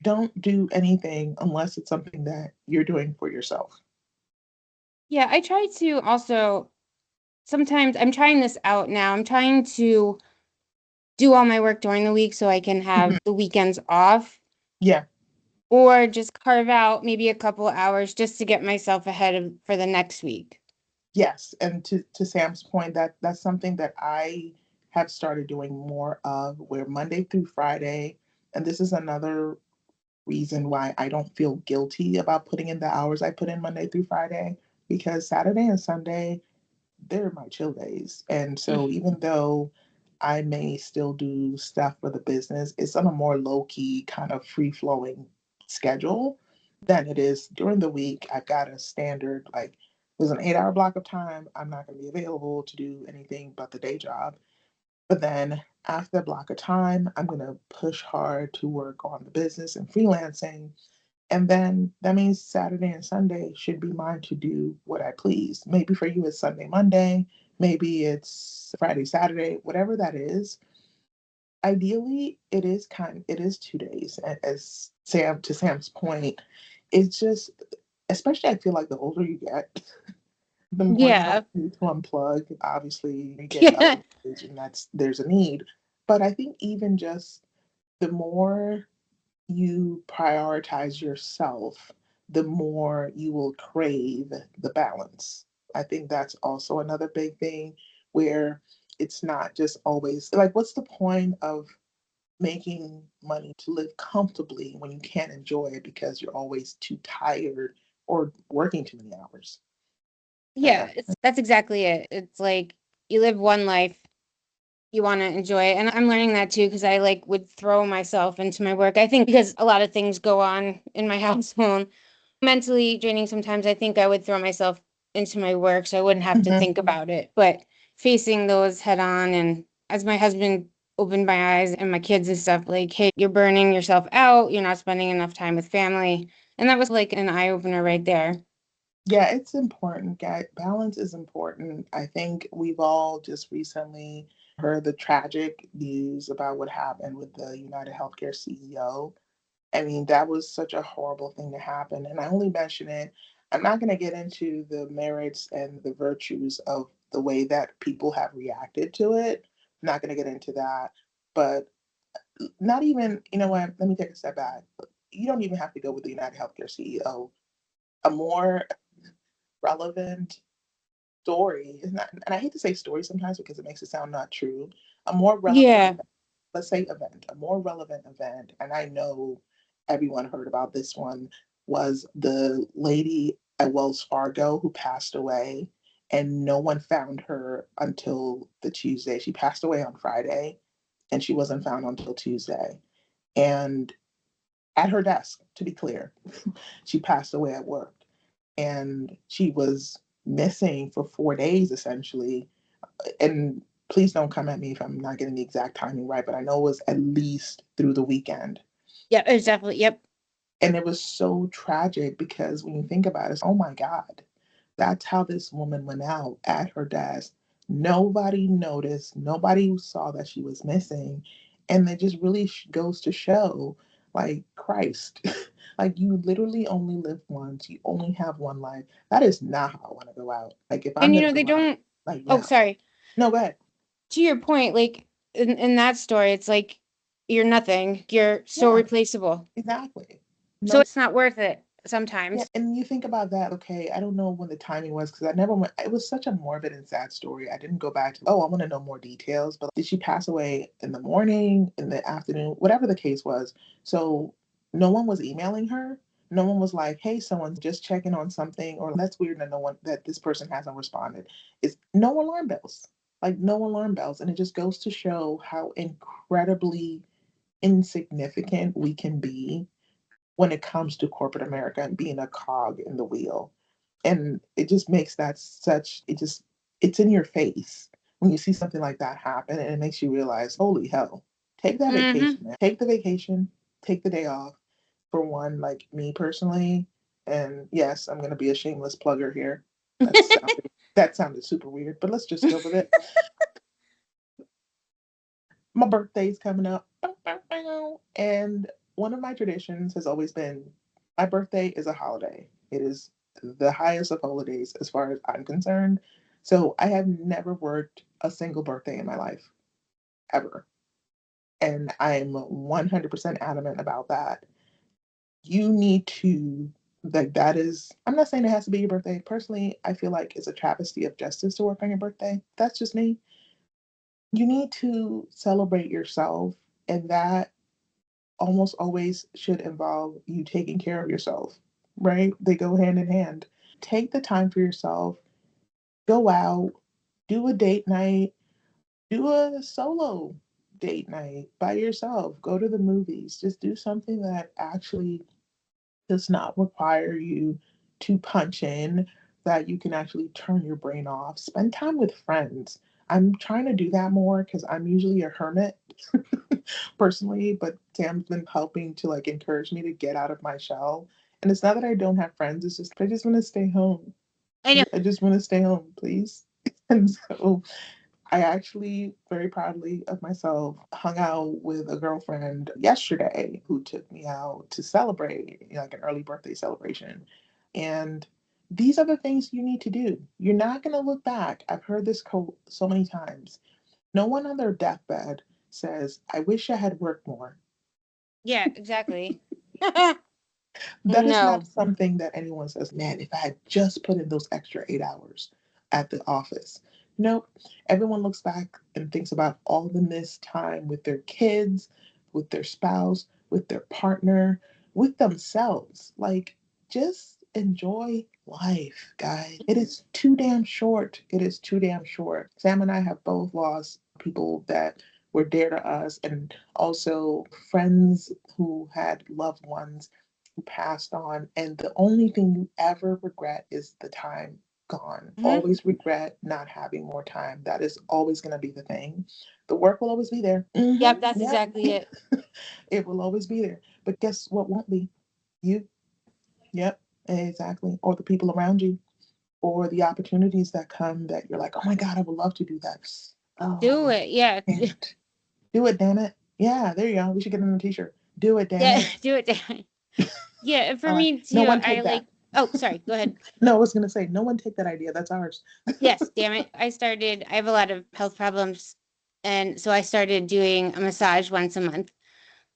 A: don't do anything unless it's something that you're doing for yourself.
B: Yeah, I try to also sometimes I'm trying this out now. I'm trying to do all my work during the week so I can
A: Mhm.
B: have the weekends off
A: Yeah.
B: or just carve out maybe a couple hours just to get myself ahead of for the next week.
A: Yes, and to Sam's point, that's something that I have started doing more of, where Monday through Friday, and this is another reason why I don't feel guilty about putting in the hours I put in Monday through Friday, because Saturday and Sunday, they're my chill days. And so even though I may still do stuff for the business, it's on a more low key, kind of free flowing schedule than it is during the week. I've got a standard, like, there's an 8 hour block of time. I'm not going to be available to do anything but the day job. But then after the block of time, I'm going to push hard to work on the business and freelancing. And then that means Saturday and Sunday should be mine to do what I please. Maybe for you it's Sunday, Monday, maybe it's Friday, Saturday, whatever that is. Ideally, it is 2 days. As Sam's point, it's just, especially I feel like the older you get, the more you
B: Yeah.
A: need to unplug. Obviously, you get up
B: Yeah.
A: in age and there's a need. But I think even just the more you prioritize yourself, the more you will crave the balance. I think that's also another big thing, where it's not just always like, what's the point of making money to live comfortably when you can't enjoy it because you're always too tired or working too many hours?
B: Yeah, that's exactly it. It's like you live one life, you want to enjoy it. And I'm learning that too because I like would throw myself into my work. I think because a lot of things go on in my household, mentally draining sometimes, I think I would throw myself into my work so I wouldn't have to
A: Mhm.
B: think about it. But facing those head on and as my husband opened my eyes and my kids and stuff, like, hey, you're burning yourself out, you're not spending enough time with family. And that was like an eye opener right there.
A: Yeah, it's important, guys. Balance is important. I think we've all just recently heard the tragic news about what happened with the United Healthcare CEO. I mean, that was such a horrible thing to happen. And I only mention it, I'm not going to get into the merits and the virtues of the way that people have reacted to it. I'm not going to get into that. But not even, you know what, let me take a step back. You don't even have to go with the United Healthcare CEO. A more relevant story is not, and I hate to say story sometimes because it makes it sound not true. A more relevant,
B: Yeah.
A: let's say event, a more relevant event, and I know everyone heard about this one, was the lady at Wells Fargo who passed away, and no one found her until the Tuesday. She passed away on Friday, and she wasn't found until Tuesday. And at her desk, to be clear, she passed away at work, and she was missing for 4 days essentially. And please don't come at me if I'm not getting the exact timing right, but I know it was at least through the weekend.
B: Yeah, it's definitely, yep.
A: And it was so tragic because when you think about it, oh my God, that's how this woman went out at her desk. Nobody noticed, nobody saw that she was missing. And it just really goes to show, like, Christ, like, you literally only live once, you only have one life. That is not how I want to go out. Like, if I'm
B: And
A: going to
B: they
A: go out,
B: don't,
A: like,
B: oh,
A: now.
B: sorry.
A: No, go ahead.
B: To your point, like in that story, it's like you're nothing. You're so
A: Yeah,
B: replaceable.
A: exactly.
B: So
A: No.
B: it's not worth it
A: Yeah,
B: sometimes.
A: and you think about that, okay, I don't know when the timing was because I never went, it was such a morbid and sad story. I didn't go back to, oh, I want to know more details, but did she pass away in the morning, in the afternoon, whatever the case was? So no one was emailing her. No one was like, hey, someone's just checking on something, or that's weird that no one, that this person hasn't responded. It's no alarm bells, like no alarm bells. And it just goes to show how incredibly insignificant we can be when it comes to corporate America and being a cog in the wheel. And it just makes that such, it just, it's in your face. when you see something like that happen, and it makes you realize, holy hell, take that
B: Mm-hmm.
A: vacation, man. Take the vacation, take the day off. For one, like me personally, and yes, I'm gonna be a shameless plugger here. That sounded super weird, but let's just go with it. My birthday's coming up. And one of my traditions has always been my birthday is a holiday. It is the highest of holidays as far as I'm concerned. So I have never worked a single birthday in my life, ever. And I'm 100% adamant about that. You need to, like, that is, I'm not saying it has to be your birthday. Personally, I feel like it's a travesty of justice to work on your birthday. That's just me. You need to celebrate yourself, and that almost always should involve you taking care of yourself, right? They go hand in hand. Take the time for yourself, go out, do a date night, do a solo date night by yourself, go to the movies, just do something that actually does not require you to punch in, that you can actually turn your brain off. Spend time with friends. I'm trying to do that more because I'm usually a hermit personally, but Sam's been helping to like encourage me to get out of my shell. And it's not that I don't have friends, it's just I just want to stay home.
B: I know.
A: I just want to stay home, please. And so I actually very proudly of myself hung out with a girlfriend yesterday who took me out to celebrate, you know, like an early birthday celebration. And these are the things you need to do. You're not going to look back. I've heard this quote so many times. No one on their deathbed says, I wish I had worked more.
B: Yeah, exactly.
A: That is not
B: No.
A: something that anyone says, man, if I had just put in those extra 8 hours at the office. Nope. Everyone looks back and thinks about all the missed time with their kids, with their spouse, with their partner, with themselves. Like, just enjoy life, guys. It is too damn short. It is too damn short. Sam and I have both lost people that were dear to us, and also friends who had loved ones who passed on, and the only thing you ever regret is the time gone.
B: Hmm.
A: Always regret not having more time. That is always going to be the thing. The work will always be there.
B: Yep, that's
A: Yep.
B: exactly it.
A: It will always be there. But guess what won't be? You. Yep. Exactly. Or the people around you, or the opportunities that come that you're like, oh my God, I would love to do that.
B: Do
A: Oh,
B: it. Yeah.
A: damn it. Do it, damn it. Yeah, there you go. We should get it on a t shirt. Do it, damn
B: Yeah,
A: it.
B: do it. Yeah, and for me
A: No
B: too,
A: one
B: I
A: take that.
B: like, oh, sorry, go ahead.
A: No, I was gonna say, no one take that idea. That's ours.
B: Yes, damn it. I have a lot of health problems. And so I started doing a massage once a month,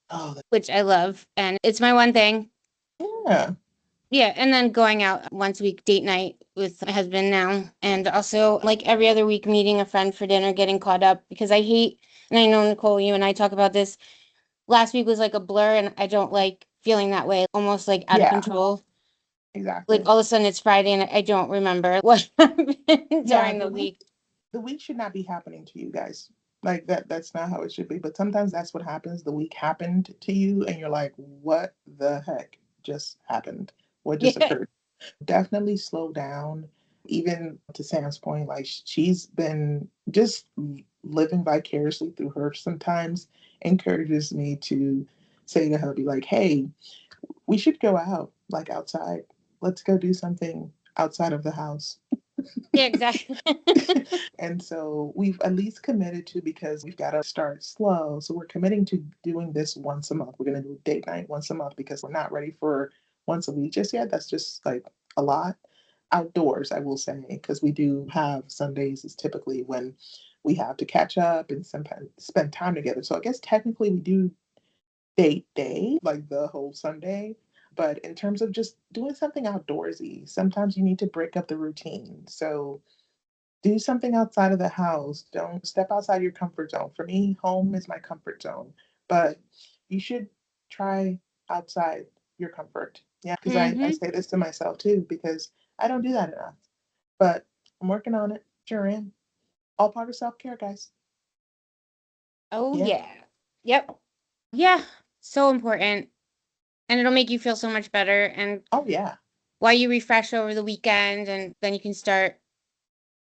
A: Oh,
B: which I love. And it's my one thing.
A: yeah,
B: Yeah. And then going out once a week, date night with my husband now. And also, like every other week, meeting a friend for dinner, getting caught up because I hate, and I know, Nicole, you and I talk about this. Last week was like a blur, and I don't like feeling that way, almost like out of
A: yeah,
B: control. Like
A: exactly.
B: all of a sudden it's Friday and I don't remember what happened
A: Yeah,
B: during the week.
A: the week should not be happening to you guys. Like that's not how it should be. But sometimes that's what happens. The week happened to you, and you're like, what the heck just happened? What just
B: Yeah.
A: occurred? Definitely slow down. Even to Sam's point, like she's been just living vicariously through her sometimes encourages me to say to her, be like, hey, we should go out, like outside. Let's go do something outside of the house.
B: Yeah, exactly.
A: And so we've at least committed to, because we've got to start slow. So we're committing to doing this once a month. We're going to do date night once a month because we're not ready for once a week just yet. That's just like a lot. Outdoors, I will say, because we do have Sundays is typically when we have to catch up and sometimes spend time together. So I guess technically we do date day, like the whole Sunday. But in terms of just doing something outdoorsy, sometimes you need to break up the routine. So do something outside of the house. Don't step outside your comfort zone. For me, home is my comfort zone. But you should try outside your comfort. Yeah, because I
B: Hmm.
A: say this to myself too, because I don't do that enough. But I'm working on it. Sure am. All part of self care, guys.
B: Oh
A: Yeah.
B: yeah. Yep. Yeah. So important. And it'll make you feel so much better. And
A: Oh, yeah.
B: while you refresh over the weekend and then you can start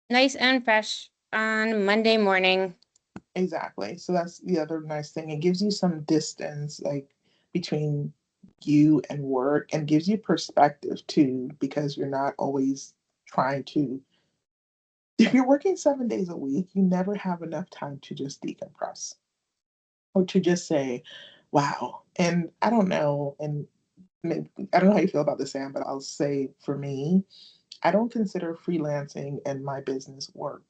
B: nice and fresh. on Monday morning.
A: Exactly. So that's the other nice thing. It gives you some distance, like between you and work, and gives you perspective too, because you're not always trying to. If you're working 7 days a week, you never have enough time to just decompress or to just say, wow. And I don't know, and I don't know how you feel about this, Sam, but I'll say for me, I don't consider freelancing and my business work.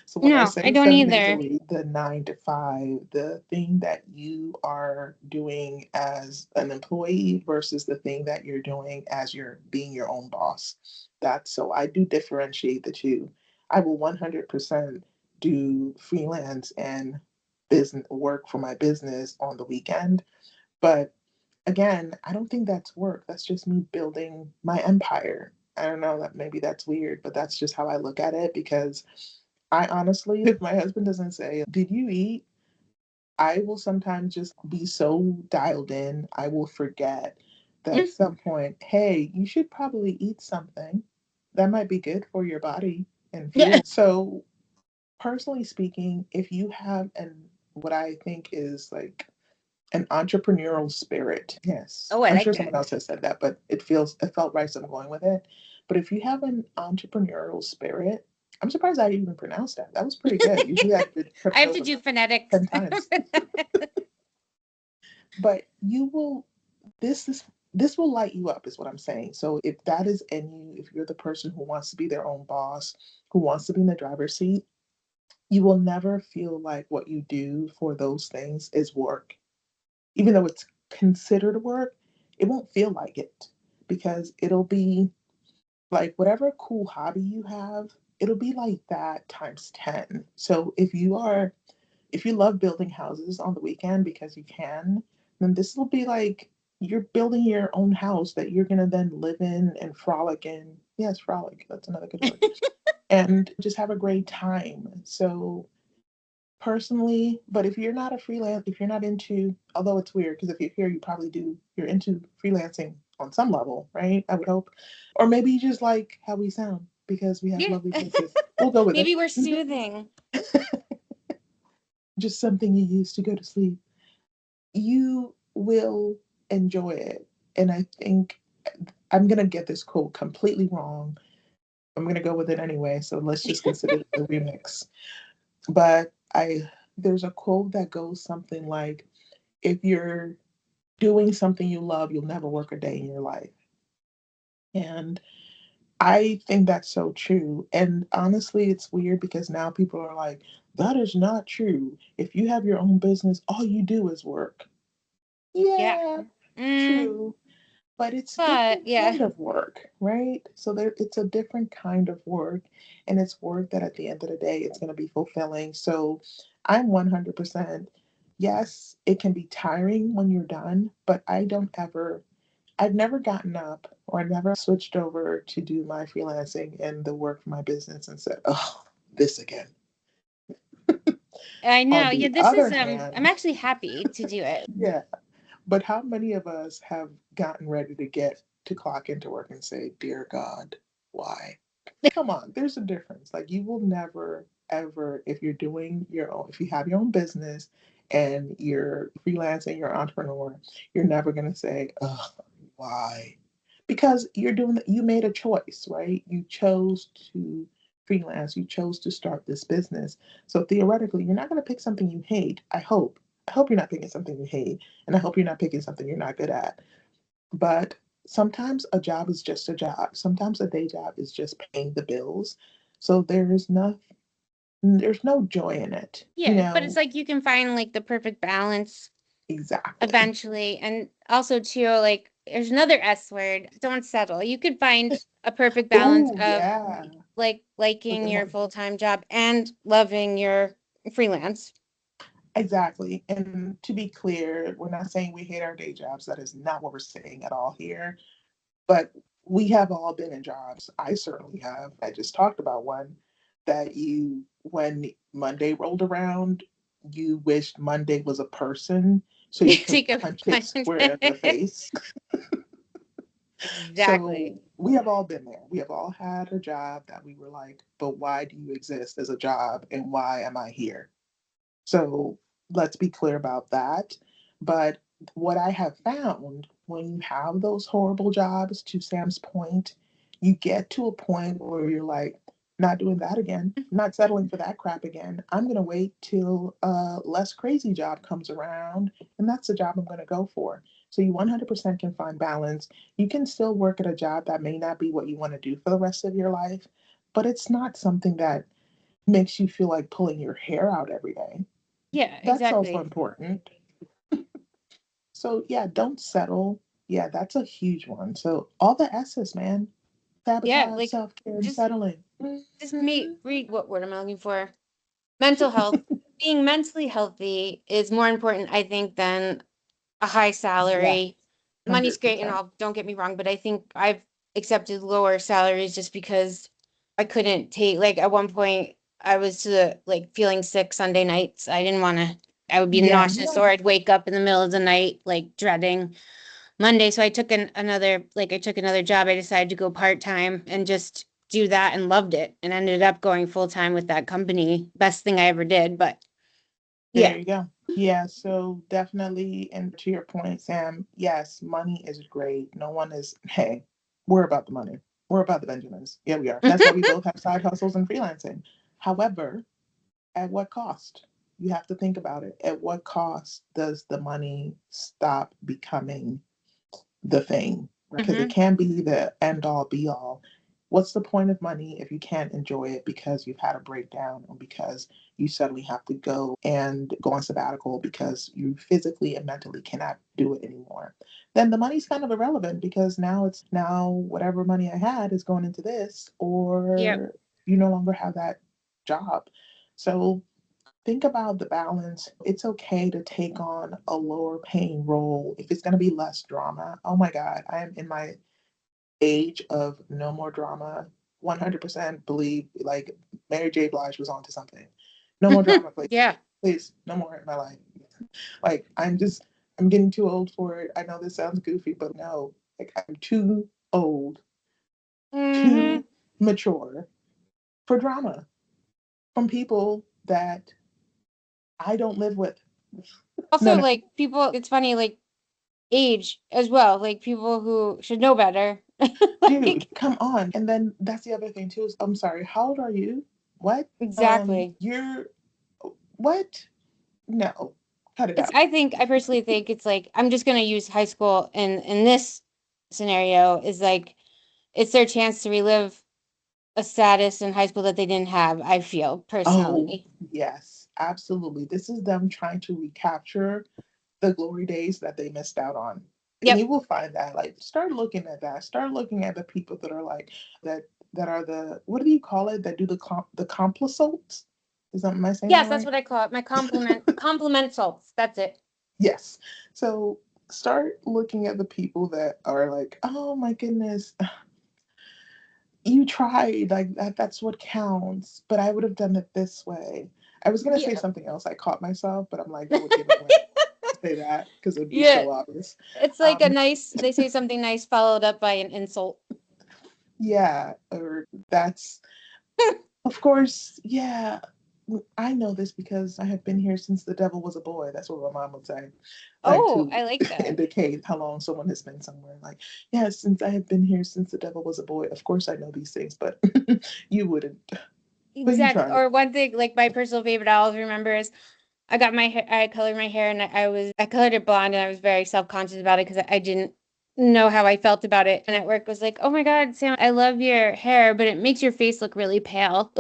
A: So when I
B: No, I
A: say
B: don't
A: 7 days a
B: either.
A: week, the 9 to 5, the thing that you are doing as an employee versus the thing that you're doing as you're being your own boss. That's so I do differentiate the two. I will 100% do freelance and business work for my business on the weekend. But again, I don't think that's work. That's just me building my empire. I don't know that maybe that's weird, but that's just how I look at it because I honestly, if my husband doesn't say, did you eat? I will sometimes just be so dialed in, I will forget that at some point, hey, you should probably eat something that might be good for your body and fuel. So, personally speaking, if you have what I think is like an entrepreneurial spirit. Yes.
B: Oh, I
A: I'm
B: like
A: sure
B: that.
A: someone else has said that, but it felt right, so I'm going with it. But if you have an entrepreneurial spirit, I'm surprised I even pronounced that. That was pretty good. Usually I did trip
B: I have to
A: over
B: do phonetics.
A: 10 times. But you will this is this will light you up is what I'm saying. So if that is in you, if you're the person who wants to be their own boss, who wants to be in the driver's seat, you will never feel like what you do for those things is work. Even though it's considered work, it won't feel like it because it'll be like whatever cool hobby you have, it'll be like that times 10. So if you love building houses on the weekend because you can, then this will be like you're building your own house that you're going to then live in and frolic in. Yes, frolic. That's another good word. And just have a great time. So personally, but if you're not a freelance, if you're not into, although it's weird because if you're here, you probably do, you're into freelancing on some level, right? I would hope. Or maybe you just like how we sound because we have
B: Yeah.
A: lovely voices. We'll go with it.
B: Maybe we're soothing.
A: Just something you use to go to sleep. You will enjoy it. And I think I'm going to get this quote completely wrong. I'm going to go with it anyway. So let's just consider it a remix. But there's a quote that goes something like, if you're doing something you love, you'll never work a day in your life. And I think that's so true. And honestly, it's weird because now people are like, that is not true. If you have your own business, all you do is work.
B: Yeah.
A: Yeah,
B: Mm,
A: true. But it's
B: but
A: different
B: yeah.
A: kind of work, right? So it's a different kind of work, and it's work that at the end of the day it's going to be fulfilling. So I'm 100%. Yes, it can be tiring when you're done, but I've never gotten up or I've never switched over to do my freelancing and the work for my business and said, oh, this again.
B: I
A: On
B: know. Yeah,
A: the
B: this is
A: other
B: I'm
A: hand,
B: actually happy to do it.
A: yeah, but how many of us have gotten ready to get to clock into work and say, dear God, why? Come on, there's a difference. Like you will never ever, if you're doing your own, if you have your own business and you're freelancing, you're an entrepreneur, you're never gonna say, "Ugh, why?" Because you made a choice, right? You chose to freelance, you chose to start this business. So theoretically, you're not gonna pick something you hate. I hope. I hope you're not picking something you hate, and I hope you're not picking something you're not good at. But sometimes a job is just a job. Sometimes a day job is just paying the bills. So there's no joy in it. You
B: Yeah, but it's
A: know,
B: like you can find like the perfect balance
A: exactly.
B: eventually. And also too, like there's another S word. Don't settle. You could find a perfect balance
A: Oh,
B: of
A: yeah.
B: like
A: That's a
B: liking
A: good
B: your
A: one.
B: full-time job and loving your freelance.
A: Exactly. And to be clear, we're not saying we hate our day jobs. That is not what we're saying at all here. But we have all been in jobs. I certainly have. I just talked about one that when Monday rolled around, you wished Monday was a person so you could
B: Take a
A: punch it
B: punch.
A: square in the face.
B: Exactly.
A: So we have all been there. We have all had a job that we were like, but why do you exist as a job and why am I here? So let's be clear about that. But what I have found when you have those horrible jobs, to Sam's point, you get to a point where you're like, not doing that again, not settling for that crap again. I'm going to wait till a less crazy job comes around, and that's the job I'm going to go for. So you 100% can find balance. You can still work at a job that may not be what you want to do for the rest of your life, but it's not something that makes you feel like pulling your hair out every day.
B: Yeah,
A: That's also
B: exactly.
A: important. So yeah, don't settle. Yeah, that's a huge one. So all the S's, man.
B: Yeah,
A: Sabotage,
B: like
A: self-care, and
B: just
A: settling.
B: just me read what word am I looking for? Mental health. Being mentally healthy is more important, I think, than a high
A: Yeah,
B: salary. Money's great and
A: 100%.
B: all, don't get me wrong, but I think I've accepted lower salaries just because I couldn't take, like, at one point I was to the, like, feeling sick Sunday nights. I didn't want to, I would be
A: Yeah,
B: nauseous, or I'd wake up in the middle of the night like dreading Monday. So I took another, like, I took another job. I decided to go part-time and just do that, and loved it, and ended up going full-time with that company. Best thing I ever did. But
A: there
B: yeah.
A: you go. Yeah, so definitely, and to your point, Sam, yes, money is great. No one is, hey, we're about the money. We're about the Benjamins. Yeah, we are. That's why we both have side hustles and freelancing. However, at what cost? You have to think about it. At what cost does the money stop becoming the thing? Because it
B: Hmm.
A: can be the end all be all. What's the point of money if you can't enjoy it because you've had a breakdown or because you suddenly have to go on sabbatical because you physically and mentally cannot do it anymore? Then the money's kind of irrelevant because now whatever money I had is going into this,
B: Yep.
A: or you no longer have that job. So think about the balance. It's okay to take on a lower paying role if it's going to be less drama. Oh my God, I am in my age of no more drama. 100% believe like Mary J. Blige was onto something. No more drama, please.
B: Yeah.
A: Please, no more in my life. Like I'm getting too old for it. I know this sounds goofy, but no, like I'm too old,
B: Hmm.
A: too mature for drama from people that I don't live with. No,
B: Also,
A: no.
B: like, people, it's funny, like, age as well, like people who should know better.
A: Dude,
B: Like,
A: come on. And then that's the other thing too is I'm sorry, how old are you? What?
B: exactly.
A: You're what? No. Cut it
B: It's,
A: out.
B: I think, I personally think it's like, I'm just gonna use high school in this scenario, is like it's their chance to relive a status in high school that they didn't have, I feel
A: Oh,
B: personally.
A: yes, absolutely. This is them trying to recapture the glory days that they missed out on. And
B: Yep.
A: you will find that, like, start looking at that. Start looking at the people that are like that that are the what do you call it? That do the complicates? Is that am I saying that
B: Yes, that's
A: right?
B: what I call it. My compliment salts. That's it.
A: Yes. So start looking at the people that are like, oh my goodness, you tried, like that's what counts, but I would have done it this way. I was gonna say
B: Yeah.
A: something else. I caught myself, but I'm like, that would give it away to say that because it would be
B: Yeah.
A: so obvious.
B: It's like a
A: Um,
B: nice, they say something nice followed up by an insult.
A: yeah, or that's of course, yeah. I know this because I have been here since the devil was a boy. That's what my mom would say, like
B: Oh,
A: to
B: I like that.
A: indicate how long someone has been somewhere. Like, yeah, since I have been here since the devil was a boy. Of course, I know these things, but you wouldn't. But you
B: Exactly.
A: tried.
B: Or one thing, like my personal favorite I always remember is I got my hair, I colored my hair, and I colored it blonde, and I was very self-conscious about it because I didn't know how I felt about it. And at work was like, "Oh my God, Sam, I love your hair, but it makes your face look really pale."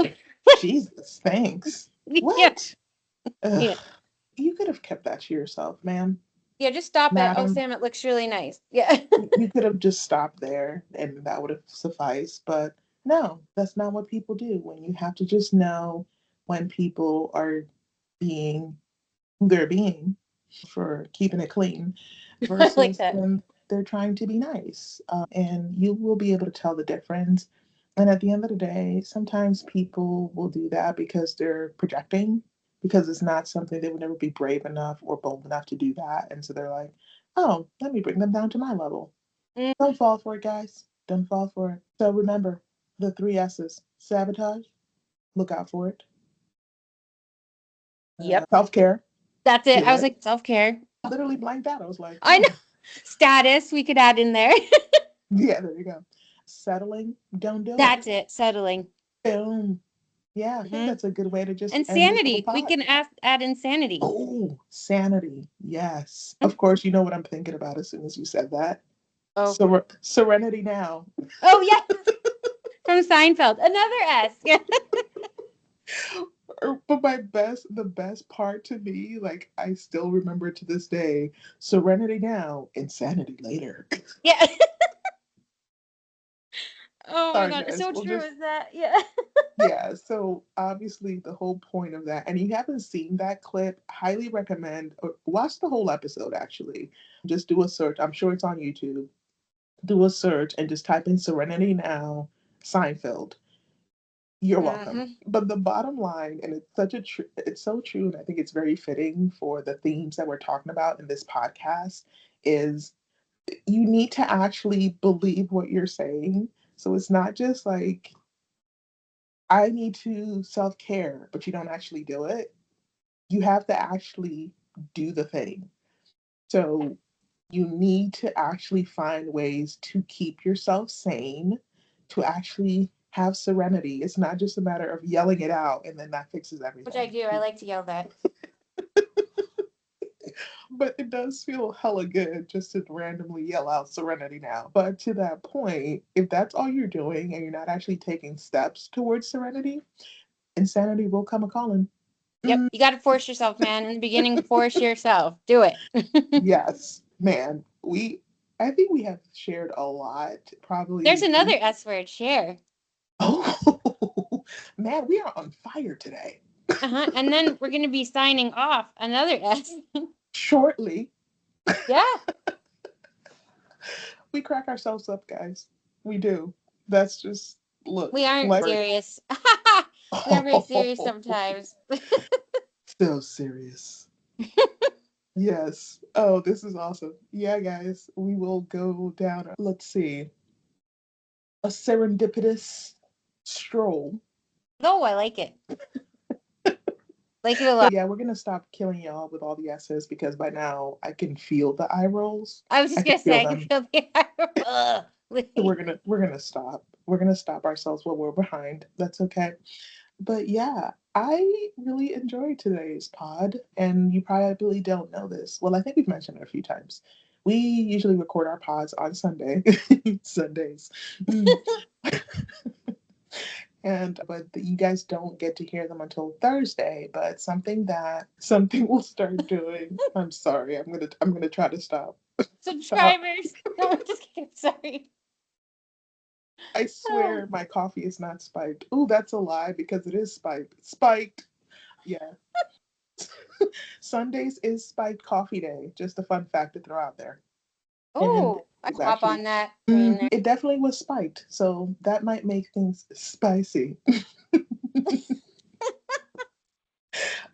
A: Jesus, thanks.
B: Yeah.
A: What? Ugh.
B: Yeah.
A: You could have kept that to yourself, ma'am.
B: Yeah, just stop it. Oh,
A: Madam,
B: Sam, it looks really nice. Yeah.
A: you could have just stopped there and that would have sufficed. But no, that's not what people do. When you have to just know when people are being who they're being for keeping it clean
B: I like
A: versus
B: that.
A: when they're trying to be nice. And you will be able to tell the difference. And at the end of the day, sometimes people will do that because they're projecting, because it's not something they would never be brave enough or bold enough to do that. And so they're like, oh, let me bring them down to my level.
B: Mm,
A: Don't fall for it, guys. Don't fall for it. So remember the three S's: sabotage, look out for it,
B: yep.
A: self care,
B: That's it.
A: do
B: I was
A: it.
B: like, self-care.
A: Literally blanked out. I was like,
B: I know. Status we could add in there.
A: yeah, there you go. Settling, don't do it.
B: That's it. Settling.
A: Boom. Yeah, I think
B: Hmm.
A: that's a good way to just end this little
B: Insanity. We
A: pod.
B: can add insanity.
A: Oh, sanity. Yes. Of course, you know what I'm thinking about as soon as you said that.
B: Oh.
A: Serenity now.
B: Oh yeah. From Seinfeld. Another S. Yeah.
A: But the best part to me, like I still remember to this day, serenity now, insanity later.
B: Yeah. Oh my
A: Sorry,
B: god.
A: guys.
B: So
A: We'll
B: true
A: just
B: is that. Yeah.
A: yeah. So obviously, the whole point of that, and you haven't seen that clip, highly recommend or watch the whole episode. Actually, just do a search. I'm sure it's on YouTube. Do a search and just type in Serenity Now, Seinfeld. You're welcome.
B: Hmm.
A: But the bottom line, and it's so true, and I think it's very fitting for the themes that we're talking about in this podcast, is you need to actually believe what you're saying. So it's not just like I need to self care, but you don't actually do it. You have to actually do the thing. So you need to actually find ways to keep yourself sane, to actually have serenity. It's not just a matter of yelling it out and then that fixes
B: Which I
A: everything.
B: do. I like to yell that.
A: But it does feel hella good just to randomly yell out serenity now. But to that point, if that's all you're doing and you're not actually taking steps towards serenity, insanity will come a calling.
B: Yep. You got to force yourself, man. In the beginning, force yourself. Do it.
A: Yes, man. I think we have shared a lot.
B: There's
A: Probably
B: another S word. Share.
A: oh man, we are on fire today.
B: Uh-huh. And then we're gonna be signing off. Another S.
A: Shortly,
B: Yeah.
A: we crack ourselves up, guys. We do. That's just look,
B: We aren't
A: like
B: serious. We are very serious sometimes.
A: so serious. Yes. Oh, this is awesome. Yeah, guys, we will go down. Let's see, a serendipitous stroll.
B: No, I like it. Like it a
A: So
B: lot.
A: yeah, we're gonna stop killing y'all with all the S's because by now I can feel the eye rolls.
B: I was
A: I
B: just
A: can
B: gonna
A: feel
B: say I can
A: them.
B: feel the Ugh.
A: So we're gonna stop. We're gonna stop ourselves while we're behind. That's okay. But yeah, I really enjoyed today's pod, and you probably don't know this. Well, I think we've mentioned it a few times. We usually record our pods on Sunday, Sundays. Mm. And but you guys don't get to hear them until Thursday. But something we'll start doing. I'm sorry. I'm gonna try to stop. Stop.
B: Subscribers. No, I'm just kidding. Sorry.
A: I
B: Oh.
A: swear my coffee is not spiked. Ooh, that's a lie because it is spiked. Spiked. Yeah. Sundays is spiked coffee day. Just a fun fact to throw out there. And
B: Oh, I
A: it's
B: can hop
A: actually,
B: on that train there.
A: it definitely was spiked. So that might make things spicy.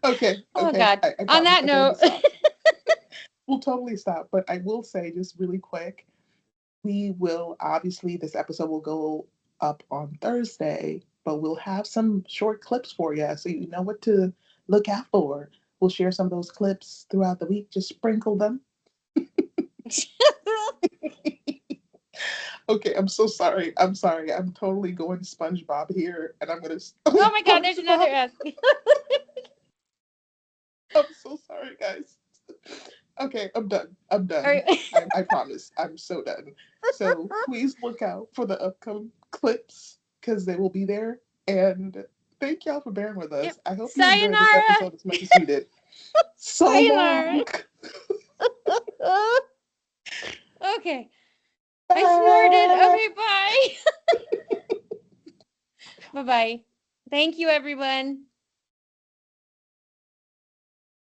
A: Okay,
B: Oh
A: okay.
B: God.
A: I
B: On
A: promise.
B: that
A: Okay, let me
B: note.
A: stop. We'll totally stop. But I will say, just really quick, we will obviously, this episode will go up on Thursday, but we'll have some short clips for you so you know what to look out for. We'll share some of those clips throughout the week, just sprinkle them. Okay, I'm so sorry. I'm sorry. I'm totally going SpongeBob here, and I'm gonna.
B: Oh my God, there's another
A: SpongeBob.
B: S.
A: I'm so sorry, guys. Okay, I'm done. I'm
B: All
A: done.
B: right.
A: I promise. I'm so done. So please look out for the upcoming clips because they will be there. And thank y'all for bearing with
B: Yep.
A: us. I hope you enjoyed this
B: Sayonara.
A: episode as much as we did. So
B: Sayonara.
A: long.
B: Okay. I snorted.
A: Bye.
B: Okay, bye. Bye bye. Thank you, everyone.